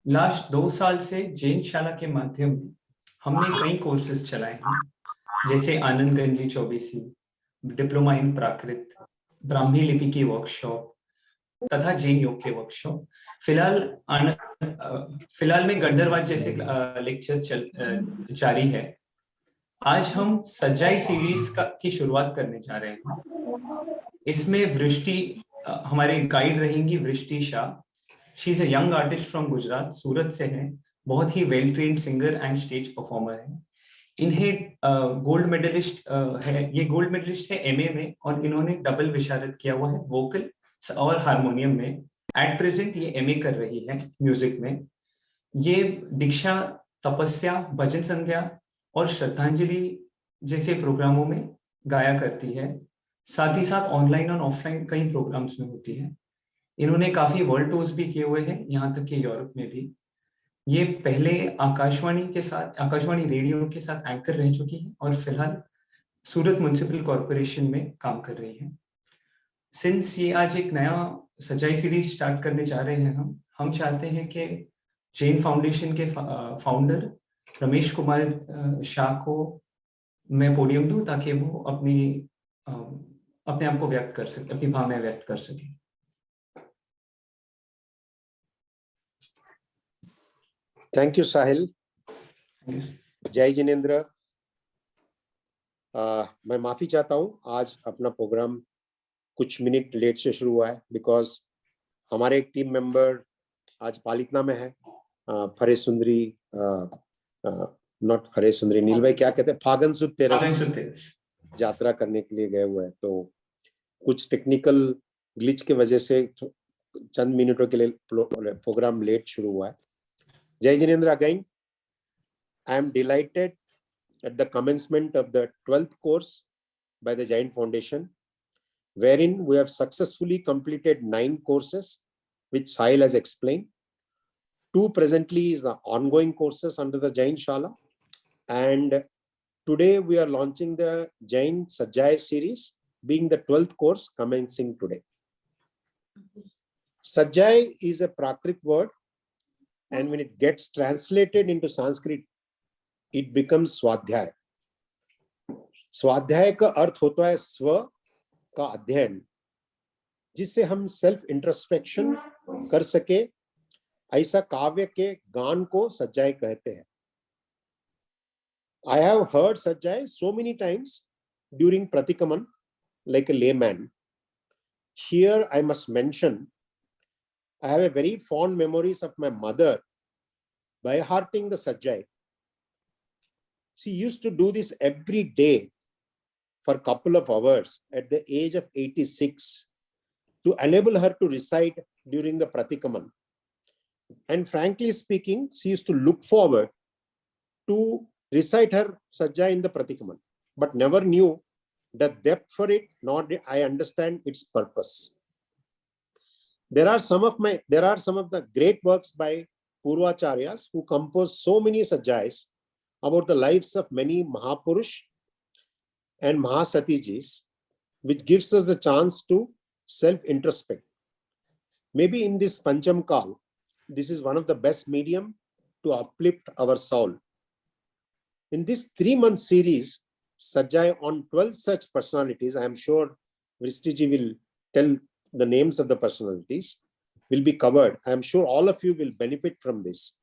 Last 2 साल से जैन शाला के माध्यम से हमने कई कोर्सेज चलाए हैं, जैसे आनंद गंजी चौबीसी, डिप्लोमा इन प्राकृत, ब्राह्मी लिपि की वर्कशॉप तथा जैन योग के वर्कशॉप। फिलहाल में गंडरवाद जैसे लेक्चर्स जारी है। आज हम सज्जाई सीरीज की शुरुआत करने जा रहे हैं। इसमें हमारे गाइड रहेंगी Vrishti Shah. She is a young artist from Gujarat, Surat से है। बहुत ही well trained singer and stage performer है। इन्हें गोल्ड मेडलिस्ट है, ये गोल्ड मेडलिस्ट है एमए में, और इन्होंने डबल विशारद किया हुआ है वोकल और हारमोनियम में। एट प्रेजेंट ये एमए कर रही है म्यूजिक में। ये दीक्षा, तपस्या, भजन संध्या और श्रद्धांजलि जैसे प्रोग्रामों में गाया करती है। साथ ही साथ ऑनलाइन और ऑफलाइन कई प्रोग्राम्स में होती है। इन्होंने काफी वर्ल्ड टूर्स भी किए हुए हैं, यहाँ तक कि यूरोप में भी। ये पहले आकाशवाणी रेडियो के साथ एंकर रह चुकी है और फिलहाल सूरत म्युनिसिपल कॉर्पोरेशन में काम कर रही है। सिंस ये आज एक नया सच्चाई सीरीज स्टार्ट करने जा रहे हैं, हम चाहते हैं कि जैन फाउंडेशन के फाउंडर रमेश कुमार शाह को मैं पोडियम दूं, ताकि वो अपने आप को व्यक्त कर सके, अपनी भावनाएं व्यक्त कर सके। थैंक यू साहिल। जय जिनेंद्र। मैं माफी चाहता हूँ, आज अपना प्रोग्राम कुछ मिनट लेट से शुरू हुआ है, बिकॉज हमारे एक टीम मेंबर आज पालितना में है। फरे सुंदरी, नॉट फरे सुंदरी, नील भाई क्या कहते हैं, फागन सुद तेरस यात्रा करने के लिए गए हुए हैं। तो कुछ टेक्निकल ग्लिच के वजह से चंद मिनटों के लिए प्रोग्राम लेट शुरू हुआ है। Jai Jinendra again. I am delighted at the commencement of the 12th course by the Jain Foundation, wherein we have successfully completed 9 courses, which Sahil has explained. 2 presently is the ongoing courses under the Jain Shala, and today we are launching the Jain Sajjai series, being the 12th course commencing today. Sajjai is a Prakrit word, and when it gets translated into Sanskrit, it becomes Swadhyay. स्वाध्याय का अर्थ होता है स्व का अध्ययन, जिससे हम self introspection कर सके। ऐसा काव्य के गान को सज्जाई कहते हैं। I have heard Sajjai so many times during Pratikaman like a layman. Here I must mention, I have a very fond memories of my mother by hearting the Sajjai. She used to do this every day for a couple of hours at the age of 86 to enable her to recite during the Pratikaman. And frankly speaking, she used to look forward to recite her Sajjai in the Pratikaman, but never knew the depth for it, nor did I understand its purpose. There are some of the great works by Purvacharyas who composed so many Sajjais about the lives of many Mahapurush and Mahasatijis, which gives us a chance to self-introspect. Maybe in this Pancham Kal, this is one of the best medium to uplift our soul. In this 3-month series, Sajjai on 12 such personalities, I am sure Vristiji will tell the names of the personalities, will be covered. I am sure all of you will benefit from this.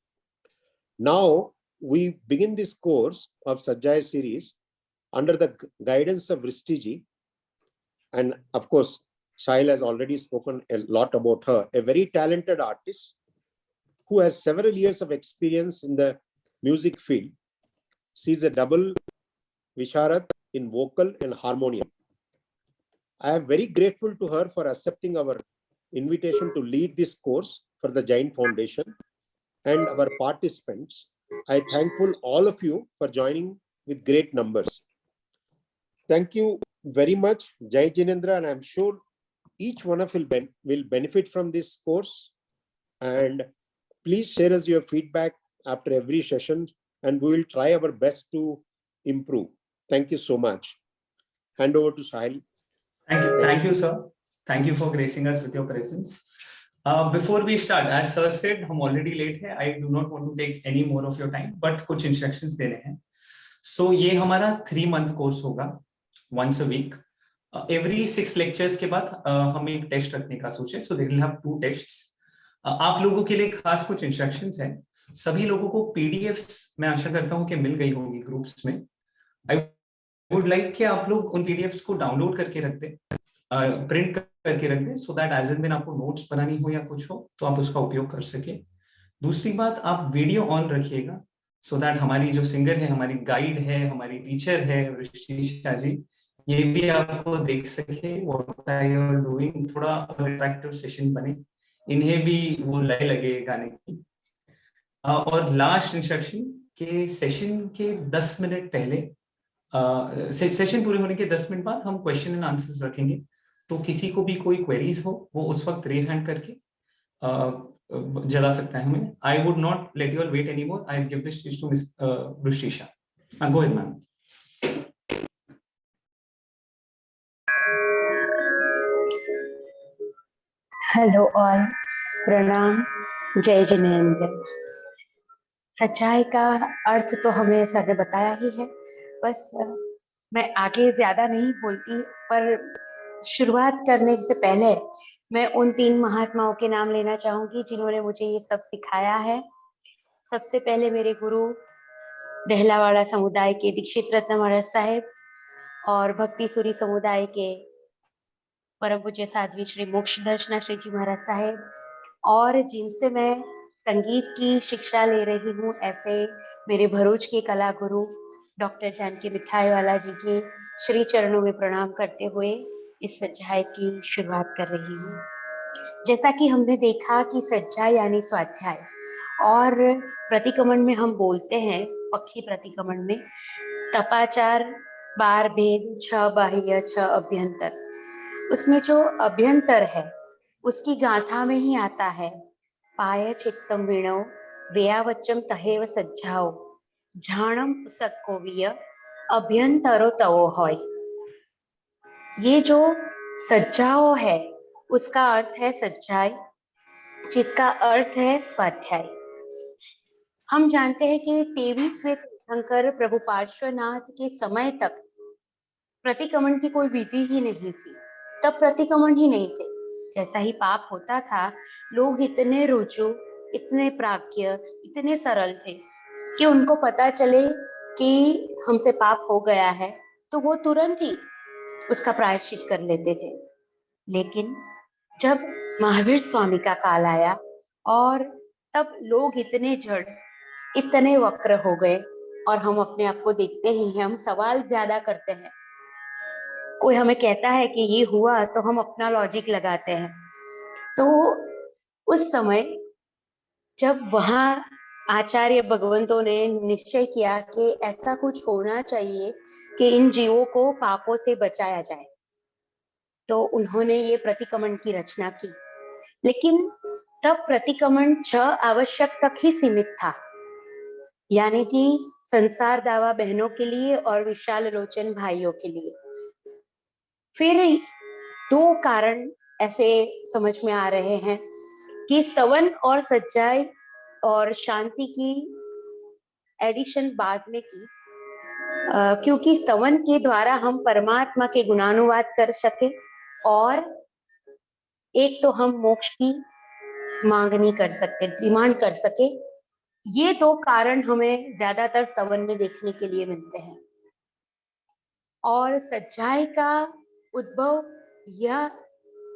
Now, we begin this course of Sajjai series under the guidance of Vristiji. And of course, Sahil has already spoken a lot about her, a very talented artist who has several years of experience in the music field. She is a double Visharad in vocal and harmonium. I am very grateful to her for accepting our invitation to lead this course for the Jain Foundation and our participants. I thankful all of you for joining with great numbers. Thank you very much, Jai Jinendra, and I am sure each one of you will benefit from this course. And please share us your feedback after every session, and we will try our best to improve. Thank you so much. Hand over to Sahil. Thank you, sir. Thank you for gracing us with your presence. Before we start, as sir said, हम already late है, I do not want to take any more of your time, but कुछ instructions देने हैं. So ये हमारा 3 month course होगा, once a week. Every 6 lectures के बाद हम एक टेस्ट रखने का सोचे, so they will have 2 tests. आप लोगों के लिए खास कुछ इंस्ट्रक्शंस हैं. सभी लोगों को पीडीएफ्स मैं आशा करता हूं कि मिल गई होगी ग्रुप्स में. आई वुड लाइक कि आप लोग उन पीडीएफ्स को डाउनलोड करके रख दें, प्रिंट करके रख दें, सो दैट एज एन दिन आपको नोट्स बनानी हो या कुछ हो तो आप उसका उपयोग कर सके. दूसरी बात, आप वीडियो ऑन रखिएगा, सो दैट हमारी जो सिंगर है, हमारी गाइड है, हमारी टीचर है वृष्टि शाह जी, ये भी आपको देख सके व्हाट आर यू डूइंग, थोड़ा इंटरेक्टिव सेशन बने, इन्हें भी वो लगे गाने की. और लास्ट इंस्ट्रक्शन के सेशन के 10 मिनट पहले, सेशन पूरे होने के 10 मिनट बाद हम क्वेश्चन एंड आंसर्स रखेंगे. तो किसी को भी कोई क्वेरीज हो वो उस वक्त रेज हैंड करके जला सकता है हमें. I would not let you all wait any more. I give this speech to Miss Vrishti Shah. Go ahead ma'am. Hello all, प्रणाम, जय जिनेंद्र. सच्चाई का अर्थ तो हमें सर ने बताया ही है. बस मैं आगे ज्यादा नहीं बोलती, पर शुरुआत करने से पहले मैं उन 3 महात्माओं के नाम लेना चाहूंगी जिन्होंने मुझे ये सब सिखाया है. सबसे पहले मेरे गुरु देहलावाड़ा समुदाय के दीक्षित रत्न महाराज साहेब और भक्ति सूरी समुदाय के परम पूज्य साध्वी श्री मोक्ष दर्शना श्री जी महाराज साहेब, और जिनसे मैं संगीत की शिक्षा ले रही हूँ, ऐसे मेरे भरूच के कला गुरु डॉक्टर जानकी मिठाईवाला जी के श्री चरणों में प्रणाम करते हुए इस सज्जाई की शुरुआत कर रही हूँ. जैसा कि हमने देखा कि सज्जा यानी स्वाध्याय, और प्रतिक्रमण में हम बोलते हैं, पक्षी प्रतिक्रमण में तपाचार, 12 भेद, 6 बाह्य, 6 अभ्यंतर. उसमें जो अभ्यंतर है उसकी गाथा में ही आता है, पाय चित्तम वीणो व्यावच्चम तहेव सज्जाओ झाणम सत्कोवीय अभ्यंतरो तवो होय. ये जो सज्जाओ है उसका अर्थ है सज्जाई, जिसका अर्थ है स्वाध्याय. हम जानते हैं कि 23वें तीर्थंकर प्रभु पार्श्वनाथ के समय तक प्रतिक्रमण की कोई विधि ही नहीं थी. तब प्रतिक्रमण ही नहीं थे. जैसा ही पाप होता था, लोग इतने रुजु, इतने प्राज्ञ, इतने सरल थे कि उनको पता चले कि हमसे पाप हो गया है तो वो तुरंत ही उसका प्रायश्चित कर लेते थे. लेकिन जब महावीर स्वामी का काल आया और तब लोग इतने जड़, इतने वक्र हो गए, और हम अपने आप को देखते ही हैं, हम सवाल ज्यादा करते हैं. कोई हमें कहता है कि ये हुआ तो हम अपना लॉजिक लगाते हैं. तो उस समय जब वहां आचार्य भगवंतों ने निश्चय किया कि ऐसा कुछ होना चाहिए कि इन जीवों को पापों से बचाया जाए, तो उन्होंने ये प्रतिक्रमण की रचना की. लेकिन तब प्रतिक्रमण 6 आवश्यक तक ही सीमित था, यानी कि संसार दावा बहनों के लिए और विशाल लोचन भाइयों के लिए. फिर 2 कारण ऐसे समझ में आ रहे हैं कि स्तवन और सच्चाई और शांति की एडिशन बाद में की, क्योंकि स्तवन के द्वारा हम परमात्मा के गुणानुवाद कर सके, और एक तो हम मोक्ष की मांगनी कर सकते, डिमांड कर सके. ये 2 कारण हमें ज्यादातर स्तवन में देखने के लिए मिलते हैं. और सच्चाई का उद्भव यह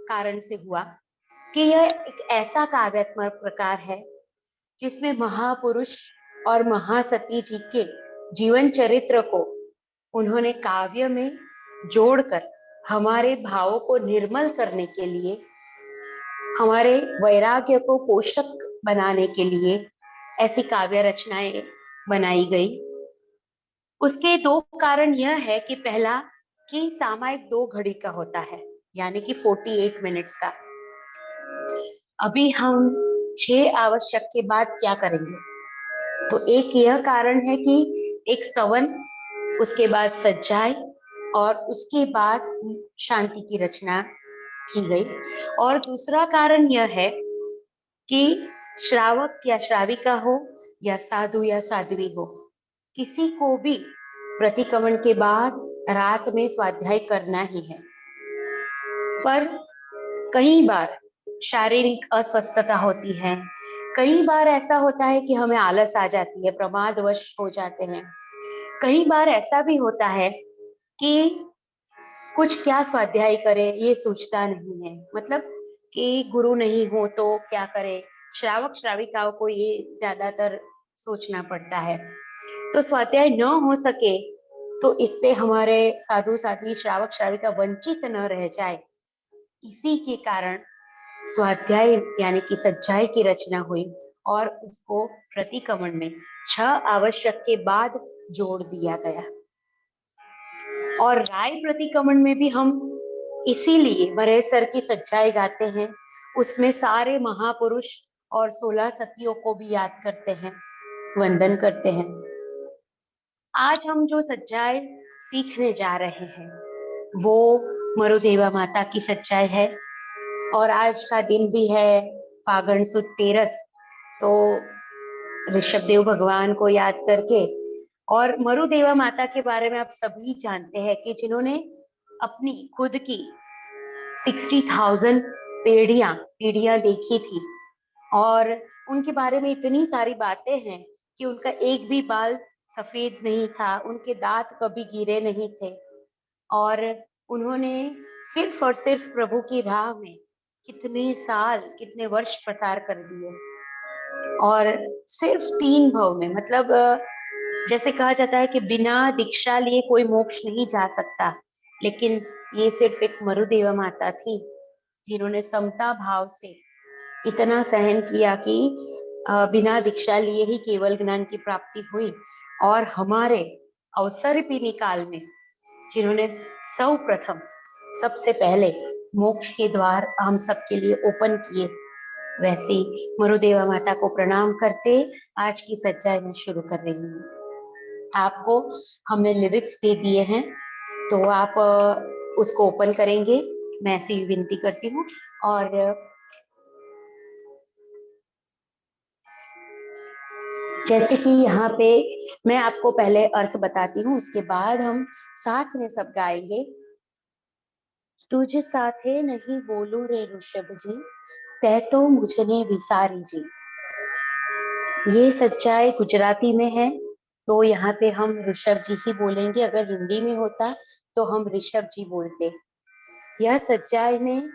कारण से हुआ कि यह एक ऐसा काव्यात्मक प्रकार है जिसमें महापुरुष और महासती जी के जीवन चरित्र को उन्होंने काव्य में जोड़कर हमारे भावों को निर्मल करने के लिए, हमारे वैराग्य को पोषक बनाने के लिए ऐसी काव्य रचनाएं बनाई गई. उसके 2 कारण यह है कि पहला कि सामायिक 2 घड़ी का होता है, यानी कि 48 मिनट्स का. अभी हम 6 आवश्यक के बाद क्या करेंगे, तो एक यह कारण है कि एक स्तवन, उसके बाद सज्जाई, और उसके बाद शांति की रचना की गई. और दूसरा कारण यह है कि श्रावक या श्राविका हो या साधु या साध्वी हो, किसी को भी प्रतिक्रमण के बाद रात में स्वाध्याय करना ही है। पर कई बार शारीरिक अस्वस्थता होती है, कई बार ऐसा होता है कि हमें आलस आ जाती है, प्रमादवश हो जाते हैं, कई बार ऐसा भी होता है कि कुछ क्या स्वाध्याय करें ये सोचता नहीं है, मतलब कि गुरु नहीं हो तो क्या करें, श्रावक श्राविकाओं को ये ज्यादातर सोचना पड़ता है। तो स्वाध्याय न हो सके तो इससे हमारे साधु साध्वी श्रावक श्राविका वंचित न रह जाए, इसी के कारण स्वाध्याय यानी कि सज्जाई की रचना हुई और उसको प्रतिक्रमण में 6 आवश्यक के बाद जोड़ दिया गया। और राय प्रतिक्रमण में भी हम इसीलिए मरहेसर की सच्चाई गाते हैं, उसमें सारे महापुरुष और 16 सतियों को भी याद करते हैं, वंदन करते हैं। आज हम जो सच्चाई सीखने जा रहे हैं वो मरुदेवा माता की सच्चाई है और आज का दिन भी है फागुन सुद 13, तो ऋषभदेव भगवान को याद करके। और मरुदेवा माता के बारे में आप सभी जानते हैं कि जिन्होंने अपनी खुद की 60,000 पीढ़ियां देखी थी और उनके बारे में इतनी सारी बातें हैं कि उनका एक भी बाल सफेद नहीं था, उनके दांत कभी गिरे नहीं थे और उन्होंने सिर्फ और सिर्फ प्रभु की राह में कितने साल, कितने वर्ष प्रसार कर दिए। और सिर्फ 3 भव में, मतलब जैसे कहा जाता है कि बिना दीक्षा लिए कोई मोक्ष नहीं जा सकता, लेकिन ये सिर्फ एक मरुदेवा माता थी जिन्होंने समता भाव से इतना सहन किया कि बिना दीक्षा लिए ही केवल ज्ञान की प्राप्ति हुई। और हमारे अवसर्पिणी काल में जिन्होंने सर्वप्रथम सबसे पहले मोक्ष के द्वार हम सबके लिए ओपन किए, वैसे मरुदेवा माता को प्रणाम करते आज की सच्चाई में शुरू कर रही हूँ। आपको हमने लिरिक्स दे दिए हैं तो आप उसको ओपन करेंगे, मैं ऐसी विनती करती हूँ। और जैसे कि यहाँ पे मैं आपको पहले अर्थ बताती हूँ, उसके बाद हम साथ में सब गाएंगे। तुझ साथे नहीं बोलू रे ऋषभ जी, तै तो मुझने विसारी जी। ये सच्चाई गुजराती में है तो यहाँ पे हम ऋषभ जी ही बोलेंगे, अगर हिंदी में होता तो हम ऋषभ जी बोलते। यह सच्चाई में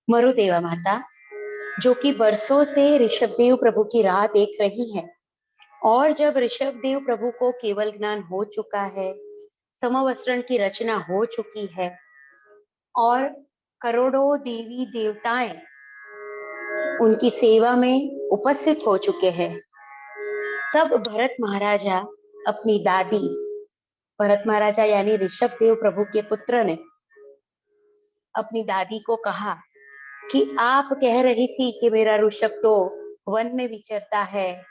मरुदेवा माता जो कि बरसों से ऋषभदेव प्रभु की राह देख रही है, और जब ऋषभदेव प्रभु को केवल ज्ञान हो चुका है, समवस्त्रण की रचना हो चुकी है और करोड़ों देवी देवताएं उनकी सेवा में उपस्थित हो चुके हैं, तब भरत महाराजा अपनी दादी, भरत महाराजा यानी ऋषभदेव प्रभु के पुत्र ने अपनी दादी को कहा कि आप कह रही थी कि मेरा ऋषभ तो वन में विचरता है,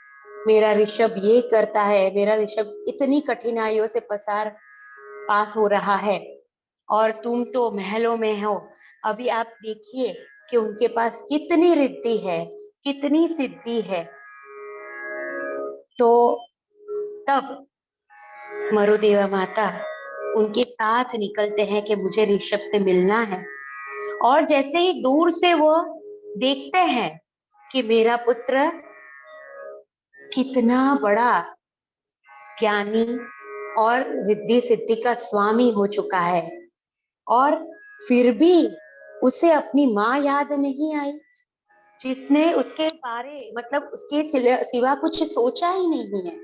मेरा ऋषभ ये करता है, मेरा ऋषभ इतनी कठिनाइयों से पास हो रहा है और तुम तो महलों में हो। अभी आप देखिए कि उनके पास कितनी रिद्धि है, कितनी सिद्धि है। तो तब मरुदेवा माता उनके साथ निकलते हैं कि मुझे ऋषभ से मिलना है, और जैसे ही दूर से वो देखते हैं कि मेरा पुत्र कितना बड़ा ज्ञानी और रिद्धि सिद्धि का स्वामी हो चुका है, और फिर भी उसे अपनी माँ याद नहीं आई जिसने उसके बारे, मतलब उसके सिवा कुछ सोचा ही नहीं है।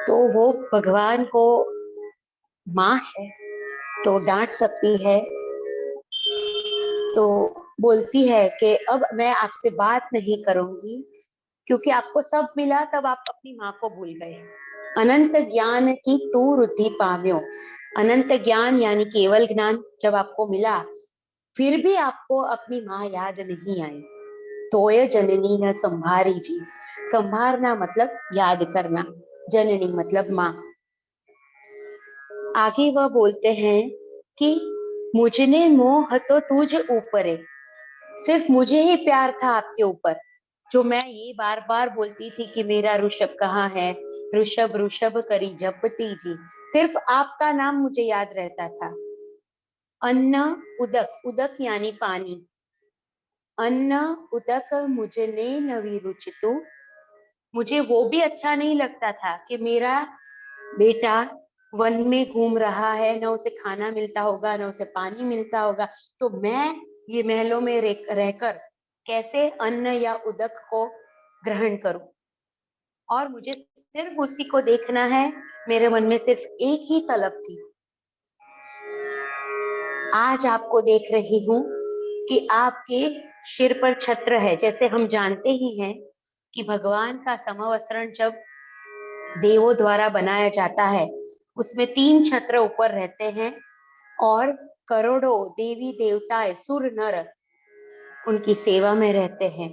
तो वो भगवान को माँ है तो डांट सकती है, तो बोलती है कि अब मैं आपसे बात नहीं करूंगी क्योंकि आपको सब मिला, तब आप अपनी माँ को भूल गए। अनंत ज्ञान की तू रुद्धि पाव्यो, अनंत ज्ञान यानी केवल ज्ञान जब आपको मिला फिर भी आपको अपनी माँ याद नहीं आई। तोय जननी न संभारी जी, संभारना मतलब याद करना, जननी मतलब माँ। आगे वह बोलते हैं कि मुझने मोह तो तुझ ऊपरे, सिर्फ मुझे ही प्यार था आपके ऊपर, जो मैं ये बार बार बोलती थी कि मेरा ऋषभ कहाँ है, ऋषभ ऋषभ करी जपती जी, सिर्फ आपका नाम मुझे याद रहता था। अन्न उदक, उदक यानी पानी, अन्न उदक मुझे ने नवी रुचितु, मुझे वो भी अच्छा नहीं लगता था कि मेरा बेटा वन में घूम रहा है, न उसे खाना मिलता होगा, न उसे पानी मिलता होगा, तो मैं ये महलों में रहकर कैसे अन्न या उदक को ग्रहण करूं। और मुझे सिर्फ उसी को देखना है, मेरे मन में सिर्फ एक ही तलब थी। आज आपको देख रही हूं कि आपके सिर पर छत्र है। जैसे हम जानते ही हैं कि भगवान का समवस्त्रण जब देवों द्वारा बनाया जाता है, उसमें 3 छत्र ऊपर रहते हैं और करोड़ों देवी देवताएं सुर नर उनकी सेवा में रहते हैं।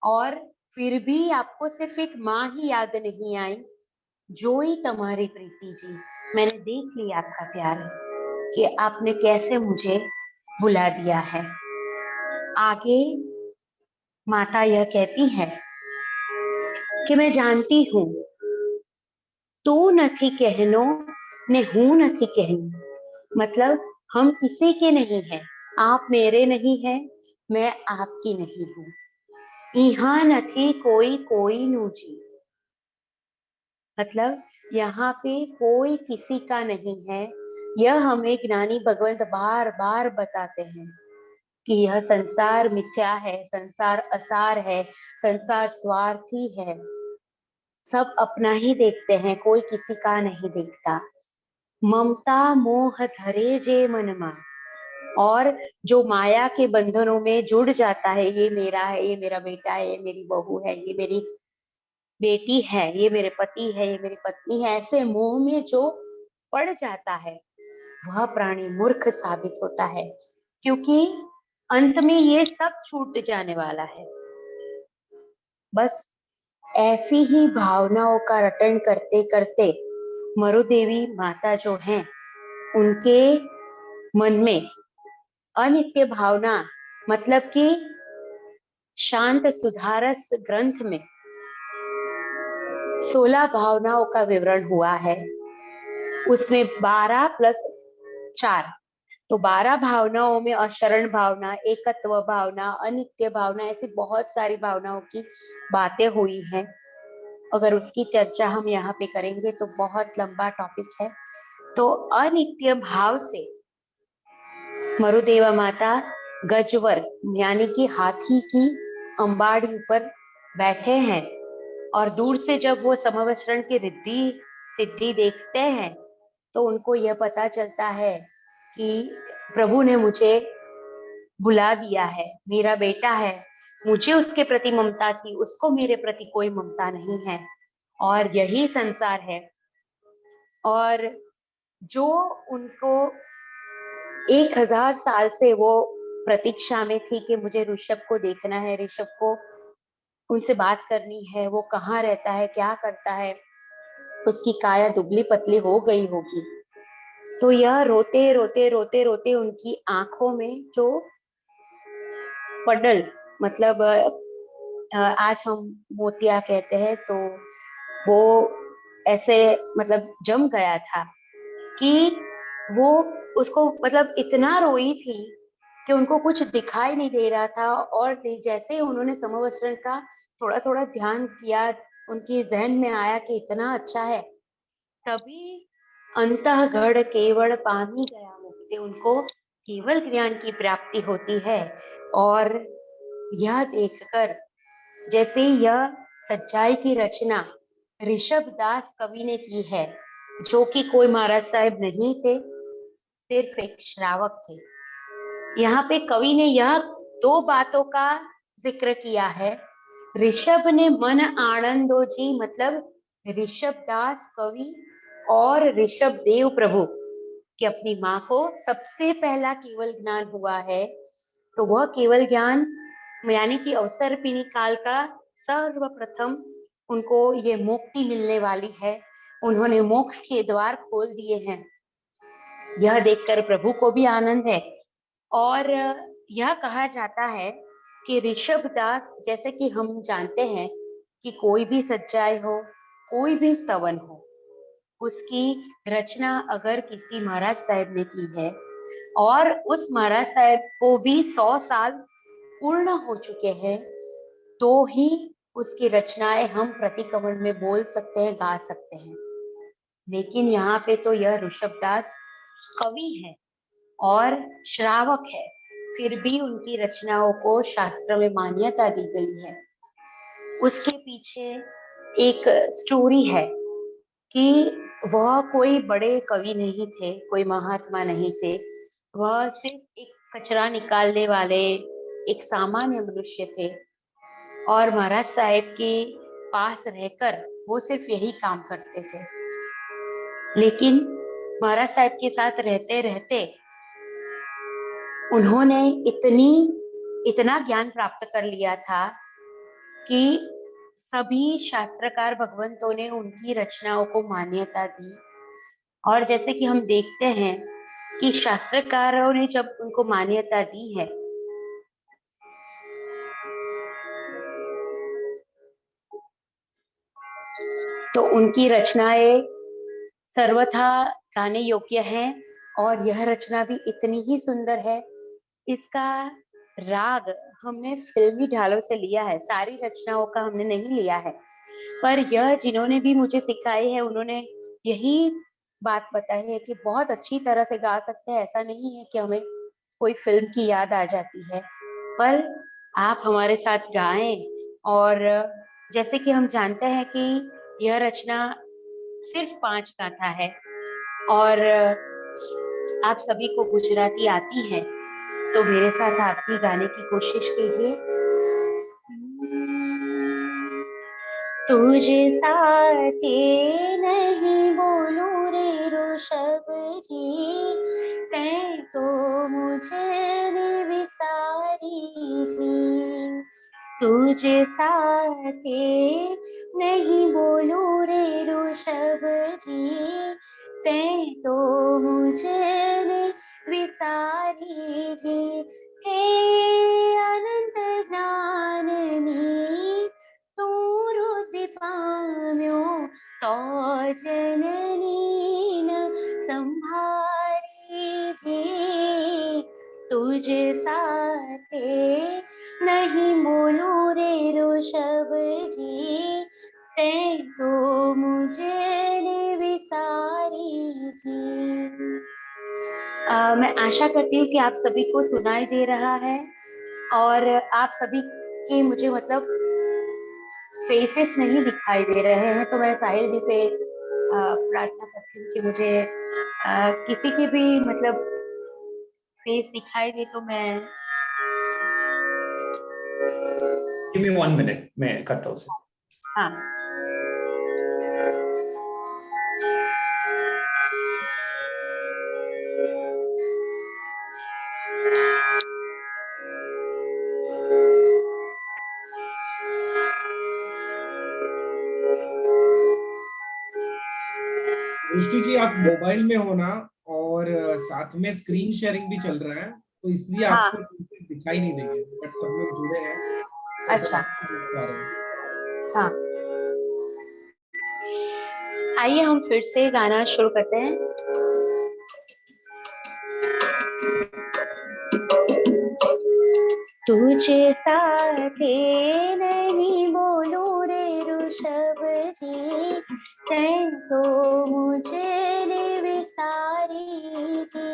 और फिर भी आपको सिर्फ एक माँ ही याद नहीं आई, जोई तुम्हारी प्रीति जी। मैंने देख लिया आपका प्यार कि आपने कैसे मुझे बुला दिया है। आगे माता यह कहती है कि मैं जानती हूँ तू નથી कहनो ने हूँ નથી कहनी, मतलब हम किसी के नहीं हैं, आप मेरे नहीं हैं, मैं आपकी नहीं हूँ। यहाँ નથી कोई कोई नूजी, मतलब यहाँ पे कोई किसी का नहीं है। यह हमें ज्ञानी भगवंत बार बार बताते हैं कि यह संसार मिथ्या है, संसार असार है, संसार स्वार्थी है, सब अपना ही देखते हैं, कोई किसी का नहीं देखता। ममता मोह धरे जे मनमा, और जो माया के बंधनों में जुड़ जाता है, ये मेरा है, ये मेरा बेटा है, ये मेरी बहू है, ये मेरी बेटी है, ये मेरे पति है, ये मेरी पत्नी है, ऐसे मोह में जो पड़ जाता है वह प्राणी मूर्ख साबित होता है, क्योंकि अंत में ये सब छूट जाने वाला है। बस ऐसी ही भावनाओं का रटन करते करते मरुदेवी माता जो हैं, उनके मन में अनित्य भावना, मतलब कि शांत सुधारस ग्रंथ में 16 भावनाओं का विवरण हुआ है। उसमें 12 प्लस 4, तो 12 भावनाओं में अशरण भावना, एकत्व भावना, अनित्य भावना, ऐसी बहुत सारी भावनाओं की बातें हुई हैं। अगर उसकी चर्चा हम यहाँ पे करेंगे तो बहुत लंबा टॉपिक है। तो अनित्य भाव से मरुदेवा माता गजवर यानी कि हाथी की अंबाड़ी ऊपर बैठे हैं, और दूर से जब वो समवस्त्रण की रिद्धि सिद्धि देखते हैं तो उनको यह पता चलता है कि प्रभु ने मुझे बुला दिया है, मेरा बेटा है, मुझे उसके प्रति ममता थी, उसको मेरे प्रति कोई ममता नहीं है, और यही संसार है। और जो उनको 1000 साल से वो प्रतीक्षा में थी कि मुझे ऋषभ को देखना है, ऋषभ को उनसे बात करनी है, वो कहाँ रहता है, क्या करता है, उसकी काया दुबली पतली हो गई होगी। तो यह रोते रोते रोते रोते उनकी आंखों में जो पडल, मतलब आज हम मोतिया कहते हैं, तो वो ऐसे मतलब जम गया था कि वो उसको मतलब इतना रोई थी कि उनको कुछ दिखाई नहीं दे रहा था। और जैसे ही उन्होंने समवस्त्रण का थोड़ा थोड़ा ध्यान किया, उनकी जहन में आया कि इतना अच्छा है, तभी अंतःगढ़ केवल पामी गया मुक्ति, उनको केवल ज्ञान की प्राप्ति होती है। और यह देखकर, जैसे यह सच्चाई की रचना ऋषभ दास कवि ने की है, जो कि कोई महाराज साहब नहीं थे, सिर्फ एक श्रावक थे। यहाँ पे कवि ने यह 2 बातों का जिक्र किया है। ऋषभ ने मन आनंदो जी, मतलब ऋषभ दास कवि और ऋषभ देव प्रभु कि अपनी माँ को सबसे पहला केवल ज्ञान हुआ है, तो वह केवल ज्ञान यानी कि अवसर्पिणी काल का सर्वप्रथम उनको ये मुक्ति मिलने वाली है, उन्होंने मोक्ष के द्वार खोल दिए हैं। यह देखकर प्रभु को भी आनंद है। और यह कहा जाता है कि ऋषभ दास, जैसे कि हम जानते हैं कि कोई भी सच्चाई हो, कोई भी स्तवन हो, उसकी रचना अगर किसी महाराज साहब ने की है और उस महाराज साहब को भी 100 साल पूर्ण हो चुके हैं, तो ही उसकी रचनाएं हम प्रतिकमल में बोल सकते हैं, गा सकते हैं। लेकिन यहाँ पे तो यह ऋषभदास कवि है और श्रावक है, फिर भी उनकी रचनाओं को शास्त्र में मान्यता दी गई है। उसके पीछे एक स्टोरी है कि वह कोई बड़े कवि नहीं थे, कोई महात्मा नहीं थे, वह सिर्फ एक कचरा निकालने वाले एक सामान्य मनुष्य थे और महाराज साहब के पास रहकर वो सिर्फ यही काम करते थे। लेकिन महाराज साहब के साथ रहते रहते उन्होंने इतना ज्ञान प्राप्त कर लिया था कि सभी शास्त्रकार भगवंतों ने उनकी रचनाओं को मान्यता दी। और जैसे कि हम देखते हैं कि शास्त्रकारों ने जब उनको मान्यता दी है, तो उनकी रचनाएं सर्वथा गाने योग्य हैं। और यह रचना भी इतनी ही सुंदर है। इसका राग हमने फिल्मी ढालों से लिया है, सारी रचनाओं का हमने नहीं लिया है, पर यह जिन्होंने भी मुझे सिखाई है उन्होंने यही बात बताई है कि बहुत अच्छी तरह से गा सकते हैं। ऐसा नहीं है कि हमें कोई फिल्म की याद आ जाती है, पर आप हमारे साथ गाएं। और जैसे कि हम जानते हैं कि यह रचना सिर्फ 5 गाथा है और आप सभी को गुजराती आती है, तो मेरे साथ आप भी गाने की कोशिश कीजिए। तुझे साथे नहीं बोलूं रे ऋषभ जी, तैं तो मुझे ने विसारी जी। तुझे साथे नहीं बोलूं रे ऋषभ जी, तैं तो मुझे ने विसारी जी। हे अनंत ज्ञाननी तू रुद्धि पाम्यो, तो जननी न संभारी जी। तुझे साथे नहीं बोलूं रे ऋषभ जी, तैं तो मुझे ने विसारी जी। मैं आशा करती हूँ कि आप सभी को सुनाई दे रहा है और आप सभी के मुझे मतलब फेसेस नहीं दिखाई दे रहे हैं, तो मैं साहिल जी से प्रार्थना करती हूँ कि मुझे किसी के भी मतलब फेस दिखाई दे तो मैं Give me 1 minute, मैं करता हूँ उसे। हाँ। दृष्टि जी, आप मोबाइल में हो ना, और साथ में स्क्रीन शेयरिंग भी चल रहा है, तो इसलिए हाँ। आपको दिखाई नहीं देंगे, बट सब लोग जुड़े हैं तो सब अच्छा। आपको देख पा रहे हैं। हाँ, आइए हम फिर से गाना शुरू करते हैं। तुझे साथे नहीं बोलूं रे ऋषभ जी, तैं तो मुझे ने विसारी जी।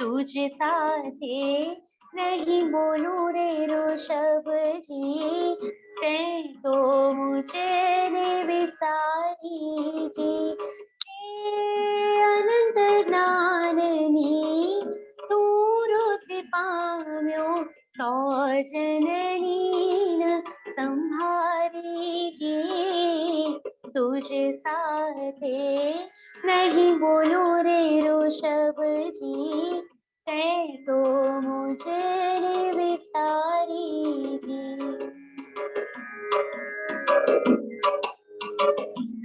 तुझे साथे नहीं बोलूं रे ऋषभ जी, तैं तो मुझे ने विसारी जी। हे अनंत ज्ञाननी तू रुद्धि पाम्यो, तो जननी न संभारी जी। तुझे साथे नहीं बोलूं रे ऋषभ जी, तैं तो मुझे ने विसारी जी।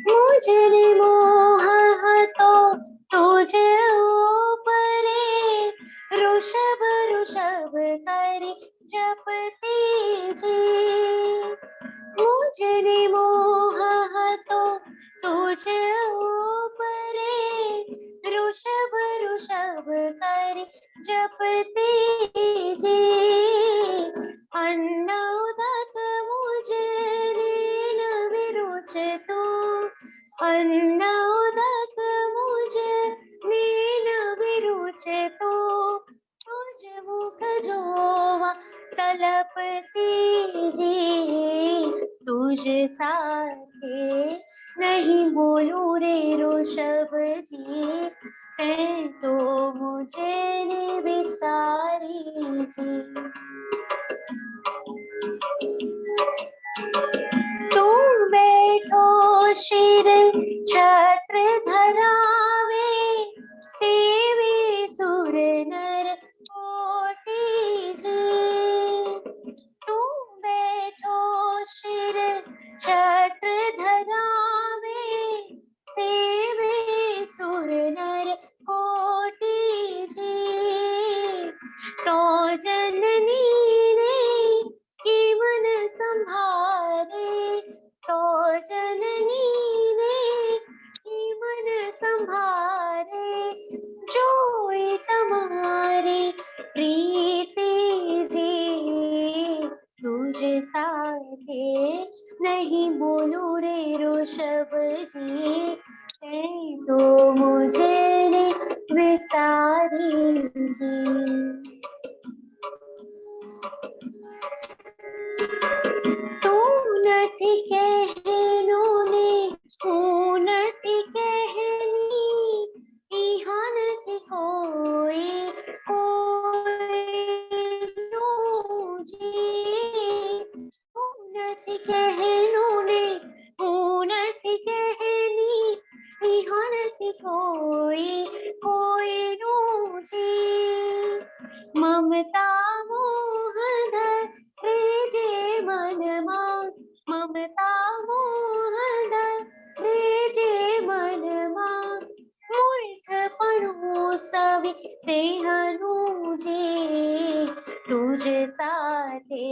मुझे मोह तो तुझे ऊपरे ऋषभ ऋषभ करी जपती जी। मुझने मोह तो तुझ ऊपरे, ऋषभ ऋषभ करी जपती जी। अन्न उदक मुझे न विरुच तू, अन्न उदक मुझे न विरुच तू। तुझ मुख जोवा तलपती जी, तुझ साथे नहीं बोलूं रे ऋषभ जी, है तो मुझे ने विसारी जी। तुम बैठो शिर छत्र धरावे, सेवे सुर नर कोटि जी। तुम बैठो शिर छत्र धरावे, सेवे सुर नर कोटि जी। तो जननी ने की मन संभारे, तो जननी ने की मन संभारे। जोई तुम्हारी प्रीति जी, तुझे साथे नहीं बोलूं रे ऋषभ जी, तो मुझे ने विसारी जी। तू नथी कहनो ने हूँ नथी कहनी, इहाँ नथी कोई नो जी। तू नथी कहनो ने हूँ नथी कहनी, इहाँ नथी कोई नो जी। ममता मोह धरे जे मन मां, ममता मोह धरे जे मन मां। मूर्खपणु सवि तेहनु जी, तुझ साथे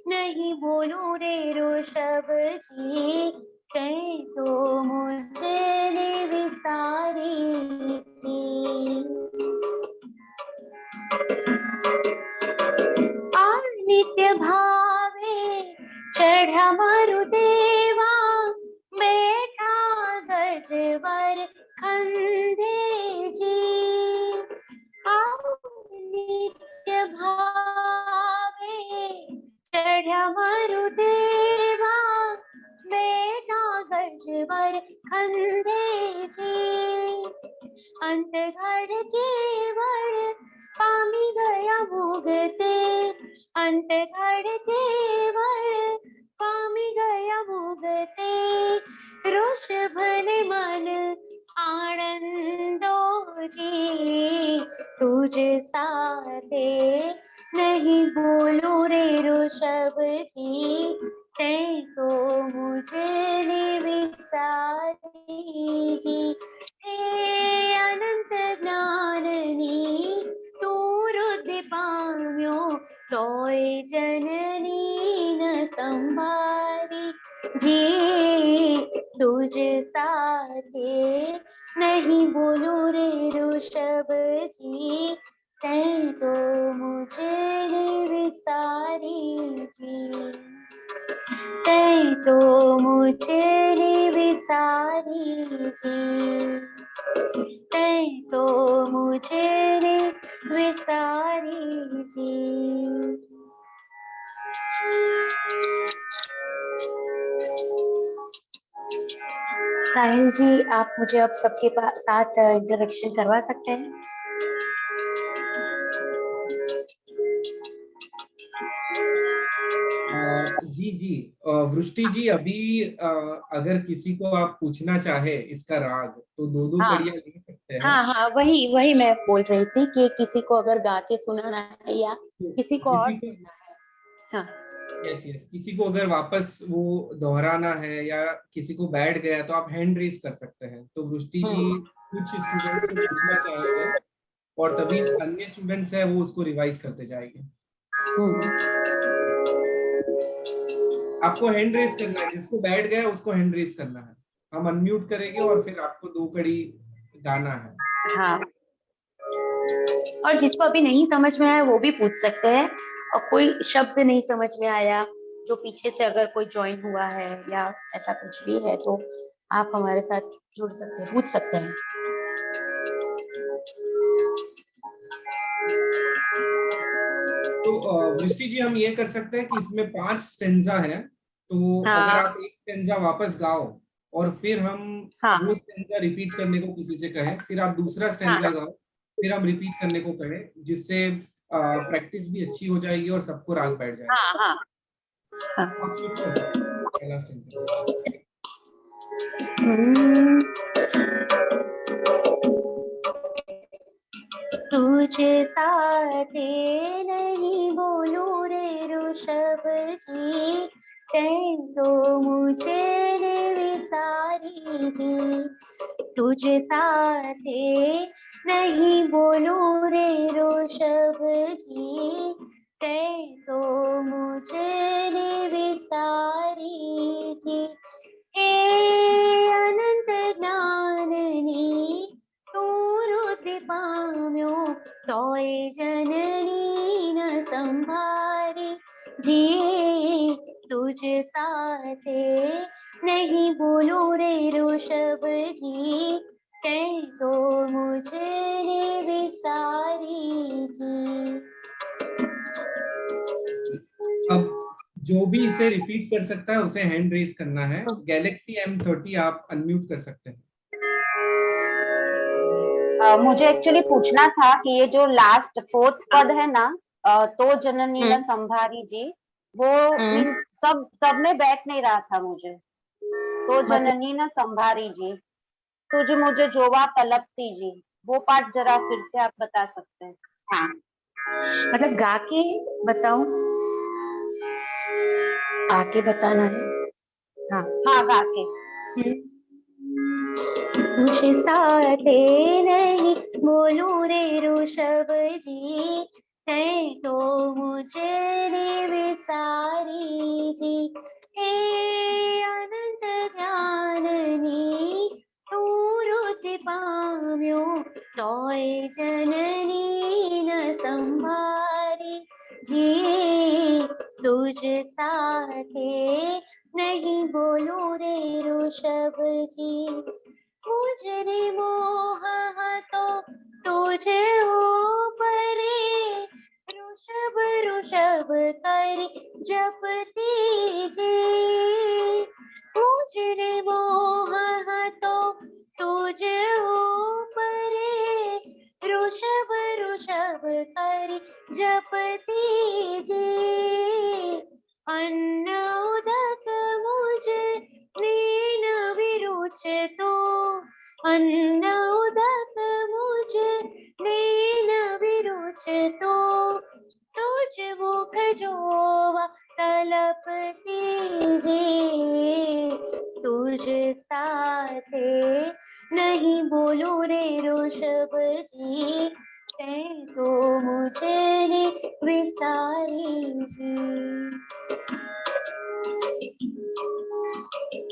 नहीं बोलूं रे ऋषभ जी, कहीं तो मुझे ने विसारी जी। नित्य भावे चढ़ा मरुदेवा, बैठा गजवर खंडे जी। नित्य भावे चढ़ा मरुदेवा, बैठा गजवर खंडे जी। अंत घड़ केवल पामी गया भुगते, अंत घड़ केवल पामी गया भुगते। ऋषभ ने मन आनंदो जी, तुझ साथे नहीं बोलूं रे ऋषभ जी, ते तो मुझे ने विसारी जी। हे अनंत ज्ञाननी तू रुद्धि पाम्यो, तोय जननी न संभारी जी। तुझ साथे नहीं बोलूं रे ऋषभ जी, तै तो मुझे ने विसारी जी, तै तो मुझे ने विसारी जी, तै तो मुझे ने विसारी जी। साहिल जी, आप मुझे अब सबके साथ इंटरेक्शन करवा सकते हैं? जी जी, वृष्टि जी, अभी अगर किसी को आप पूछना चाहे इसका राग, तो दो दो हाँ। कड़ियाँ ले सकते हैं। हाँ, वही मैं बोल रही थी कि किसी को अगर गा के सुनाना है या किसी को और सुनना है। हाँ। यस, किसी को अगर वापस वो दोहराना है या किसी को बैठ गया तो आप हैंड रेज कर सकते हैं। तो वृष्टि जी कुछ स्टूडेंट से पूछना चाहेंगे और तभी अन्य स्टूडेंट्स है वो उसको रिवाइज करते जाएंगे। आपको हैंड रेस करना है, जिसको बैठ गया उसको हैंड रेस करना है। हम अनम्यूट करेंगे और फिर आपको 2 कड़ी गाना है। हाँ, और जिसको अभी नहीं समझ में आया वो भी पूछ सकते हैं, और कोई शब्द नहीं समझ में आया, जो पीछे से अगर कोई ज्वाइन हुआ है या ऐसा कुछ भी है, तो आप हमारे साथ जुड़ सकते हैं, पूछ सकते हैं। तो वृष्टि जी, हम ये कर सकते हैं कि इसमें 5 स्टेंजा है, तो अगर हाँ आप एक स्टेंजा वापस गाओ और फिर हम हाँ वो स्टेंजा रिपीट करने को किसी से कहें, फिर आप दूसरा स्टेंजा हाँ गाओ, फिर हम रिपीट करने को कहें, जिससे प्रैक्टिस भी अच्छी हो जाएगी और सबको राग बैठ जाएगा। हाँ हाँ हाँ। आप शुरू कर सकते हैं पहला स्टेंजा। तुझे साथे नहीं बोलूं रे ऋषभ जी, तैं तो मुझे रे विसारी जी। तुझे साथे नहीं बोलूं रे ऋषभ जी, तैं तो मुझे रे विसारी जी। हे अनंत ज्ञाननी तू रुद्धि पाम्यो, तोय जननी न संभारी जी। तुझ साथे नहीं बोलूं रे ऋषभ जी, कह तो मुझे रे विसारी जी। अब जो भी इसे रिपीट कर सकता है उसे हैंड रेस करना है। गैलेक्सी M30 आप अनम्यूट कर सकते हैं। मुझे एक्चुअली पूछना था कि ये जो लास्ट 4th पद है ना, तो जननी न संभारी जी, वो मीन्स सब में बैठ नहीं रहा था मुझे। तो जननी न संभारी जी, तुझ मुझे जोवा तलपती जी, वो पार्ट जरा फिर से आप बता सकते हैं? हाँ, मतलब गा के बताओ, आके बताना है। हाँ हाँ, गा के। मुझे साथे नहीं बोलूं रे ऋषभ जी, है तो मुझे रे विसारी जी। हे अनंत ज्ञाननी तू रुद्धि पाम्यो, तोय जननी न संभारी जी। तुझ साथे नहीं बोलूं रे ऋषभ जी, मुझे मोह तो तुझे ऊपरे, ऋषभ ऋषभ करी जपती जी। मुझे मोह तो तुझे ऊपरे, ऋषभ ऋषभ करी जपती जी। अन्न उदक मुझे नीन विरुच तो, अन्न उदक मुझे नीन विरुच तो, तुझ मुख जोवा तलपती जी। तुझ साथे नहीं बोलूं रे ऋषभ जी, तैं तो मुझे रे विसारी जी।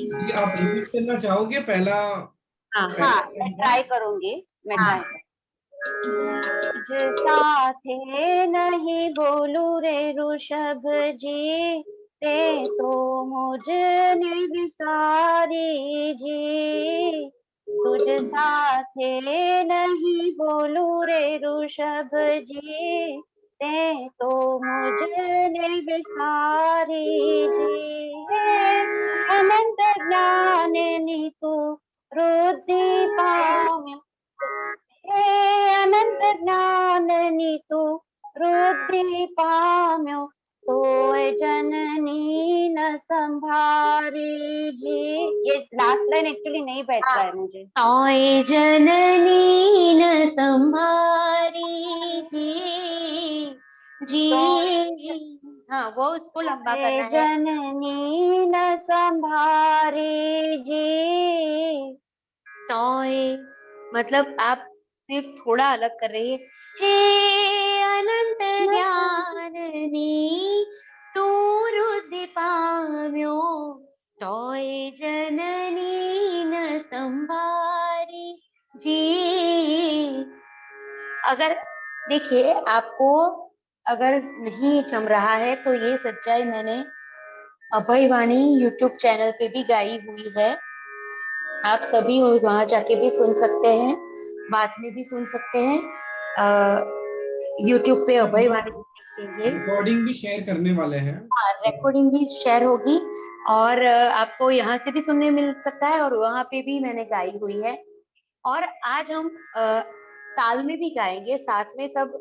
जी, आप रिपीट करना चाहोगे पहला? हाँ हाँ, मैं ट्राई करूंगी। मैं ट्राई तुझ साथे नहीं बोलूं रे ऋषभ जी, ते तो मुझे विसारी जी। तुझ साथे नहीं बोलूं रे ऋषभ जी, ते तो मुझे विसारी जी। अनंत ज्ञान नीतु रुद्धि पाम्यो, हे अनंत ज्ञान नीतु रुद्धि पाम्यो, तोय जननी न संभारी जी। ये लास्ट लाइन एक्चुअली नहीं बैठ रहा है मुझे। तोय जननी न संभारी जी जी। हाँ, वो उसको लंबा करना है। जननी न संभारी जी। तोय मतलब आप सिर्फ थोड़ा अलग कर रही है, हे अनंत ज्ञाननी तू रुद्धि पाम्यो तोय जननी न संभारी जी। अगर देखिए आपको अगर नहीं जम रहा है तो ये सच्चाई मैंने अभय वाणी यूट्यूब चैनल पे भी गाई हुई है। आप सभी वहां जाके भी सुन सकते हैं, बाद में भी सुन सकते हैं। यूट्यूब पे अभय वाणी देखेंगे, रिकॉर्डिंग भी शेयर करने वाले हैं। हाँ रिकॉर्डिंग भी शेयर होगी और आपको यहाँ से भी सुनने मिल सकता है और वहां पे भी मैंने गाई हुई है। और आज हम ताल में भी गाएंगे साथ में सब,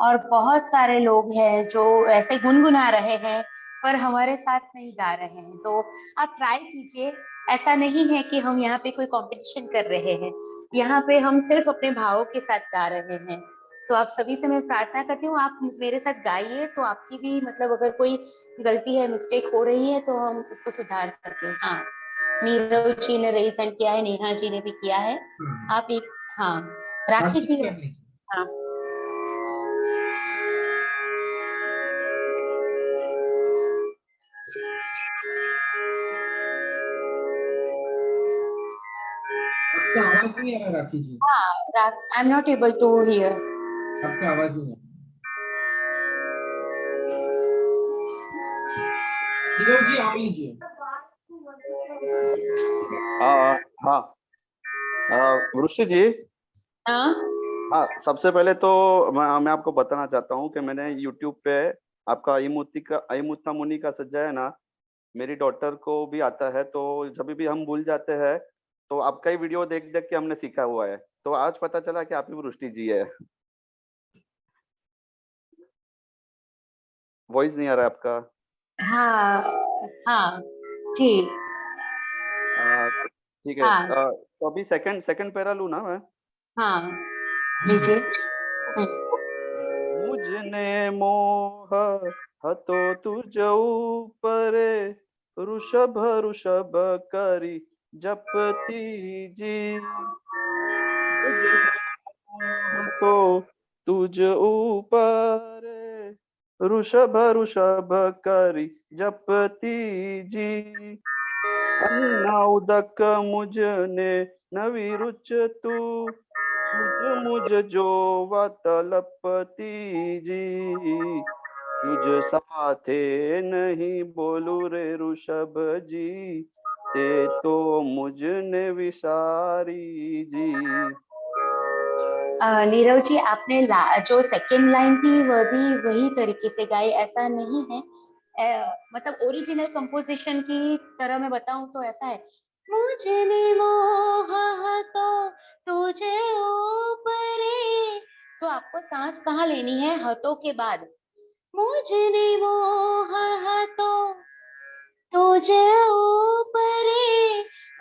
और बहुत सारे लोग हैं जो ऐसे गुनगुना रहे हैं पर हमारे साथ नहीं गा रहे हैं, तो आप ट्राई कीजिए। ऐसा नहीं है कि हम यहाँ पे कोई कंपटीशन कर रहे हैं, यहाँ पे हम सिर्फ अपने भावों के साथ गा रहे हैं। तो आप सभी से मैं प्रार्थना करती हूँ आप मेरे साथ गाइए, तो आपकी भी मतलब अगर कोई गलती है, मिस्टेक हो रही है तो हम उसको सुधार सकें। हाँ, नीरव जी ने रेज हैंड किया है, नेहा जी ने भी किया है। आप एक, हाँ राखी जी, कर लीजिए। हाँ आपका आवाज नहीं आ रहा राखी जी, हाँ, I am not able to hear. आपका आवाज नहीं आ रहा। नीरव जी आप लीजिए। हाँ वृष्टि जी, हाँ हाँ सबसे पहले तो मैं आपको बताना चाहता हूँ कि मैंने YouTube पे आपका अयमुत्ता मुनि का सज्जा है ना, मेरी डॉटर को भी आता है, तो जब भी हम भूल जाते हैं तो आपका ही वीडियो देख देख के हमने सीखा हुआ है, तो आज पता चला कि आप ही वृष्टि जी है। वॉइस नहीं आ रहा है आपका। हाँ हाँ जी, ठीक है। हाँ तो अभी सेकंड सेकंड पैरा लूँ ना मैं। हाँ लीजिए। मुझने मोह हतो तुझ ऊपरे ऋषभ ऋषभ करी जपती जी। मुझने मोह तो तुझ ऊपरे ऋषभ ऋषभ करी जपती जी। अन्ना उदक मुझने नवी रुच तू मुझ जो तलपती जी। तुझ साथे नहीं बोलू रे ऋषभ जी, ते तो मुझने विसारी जी। नीरव जी आपने जो सेकंड लाइन थी वह भी वही तरीके से गाई, ऐसा नहीं है। मतलब ओरिजिनल कंपोजिशन की तरह मैं बताऊं तो ऐसा है, मुझने मोह तो तुझे ऊपरे, तो आपको सांस कहाँ लेनी है, हतों के बाद। मुझने मोह तो तुझे ऊपरे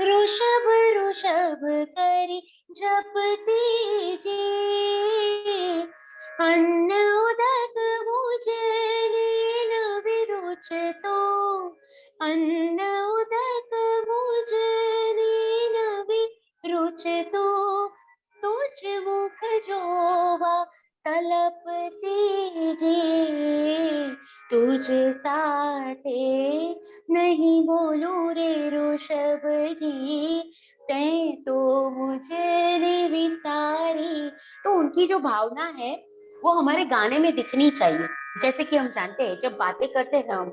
ऋषभ ऋषभ करी जपती जी। अन्न उदक मुझने न विरुच तो, अन्न उदक मुझने न विरुच तो, तुझ मुख जोवा तलपती जी। तुझ साथे नहीं बोलू रे ऋषभ जी, तै तो मुझे रे विसारी। तो उनकी जो भावना है वो हमारे गाने में दिखनी चाहिए। जैसे कि हम जानते हैं जब बातें करते हैं हम,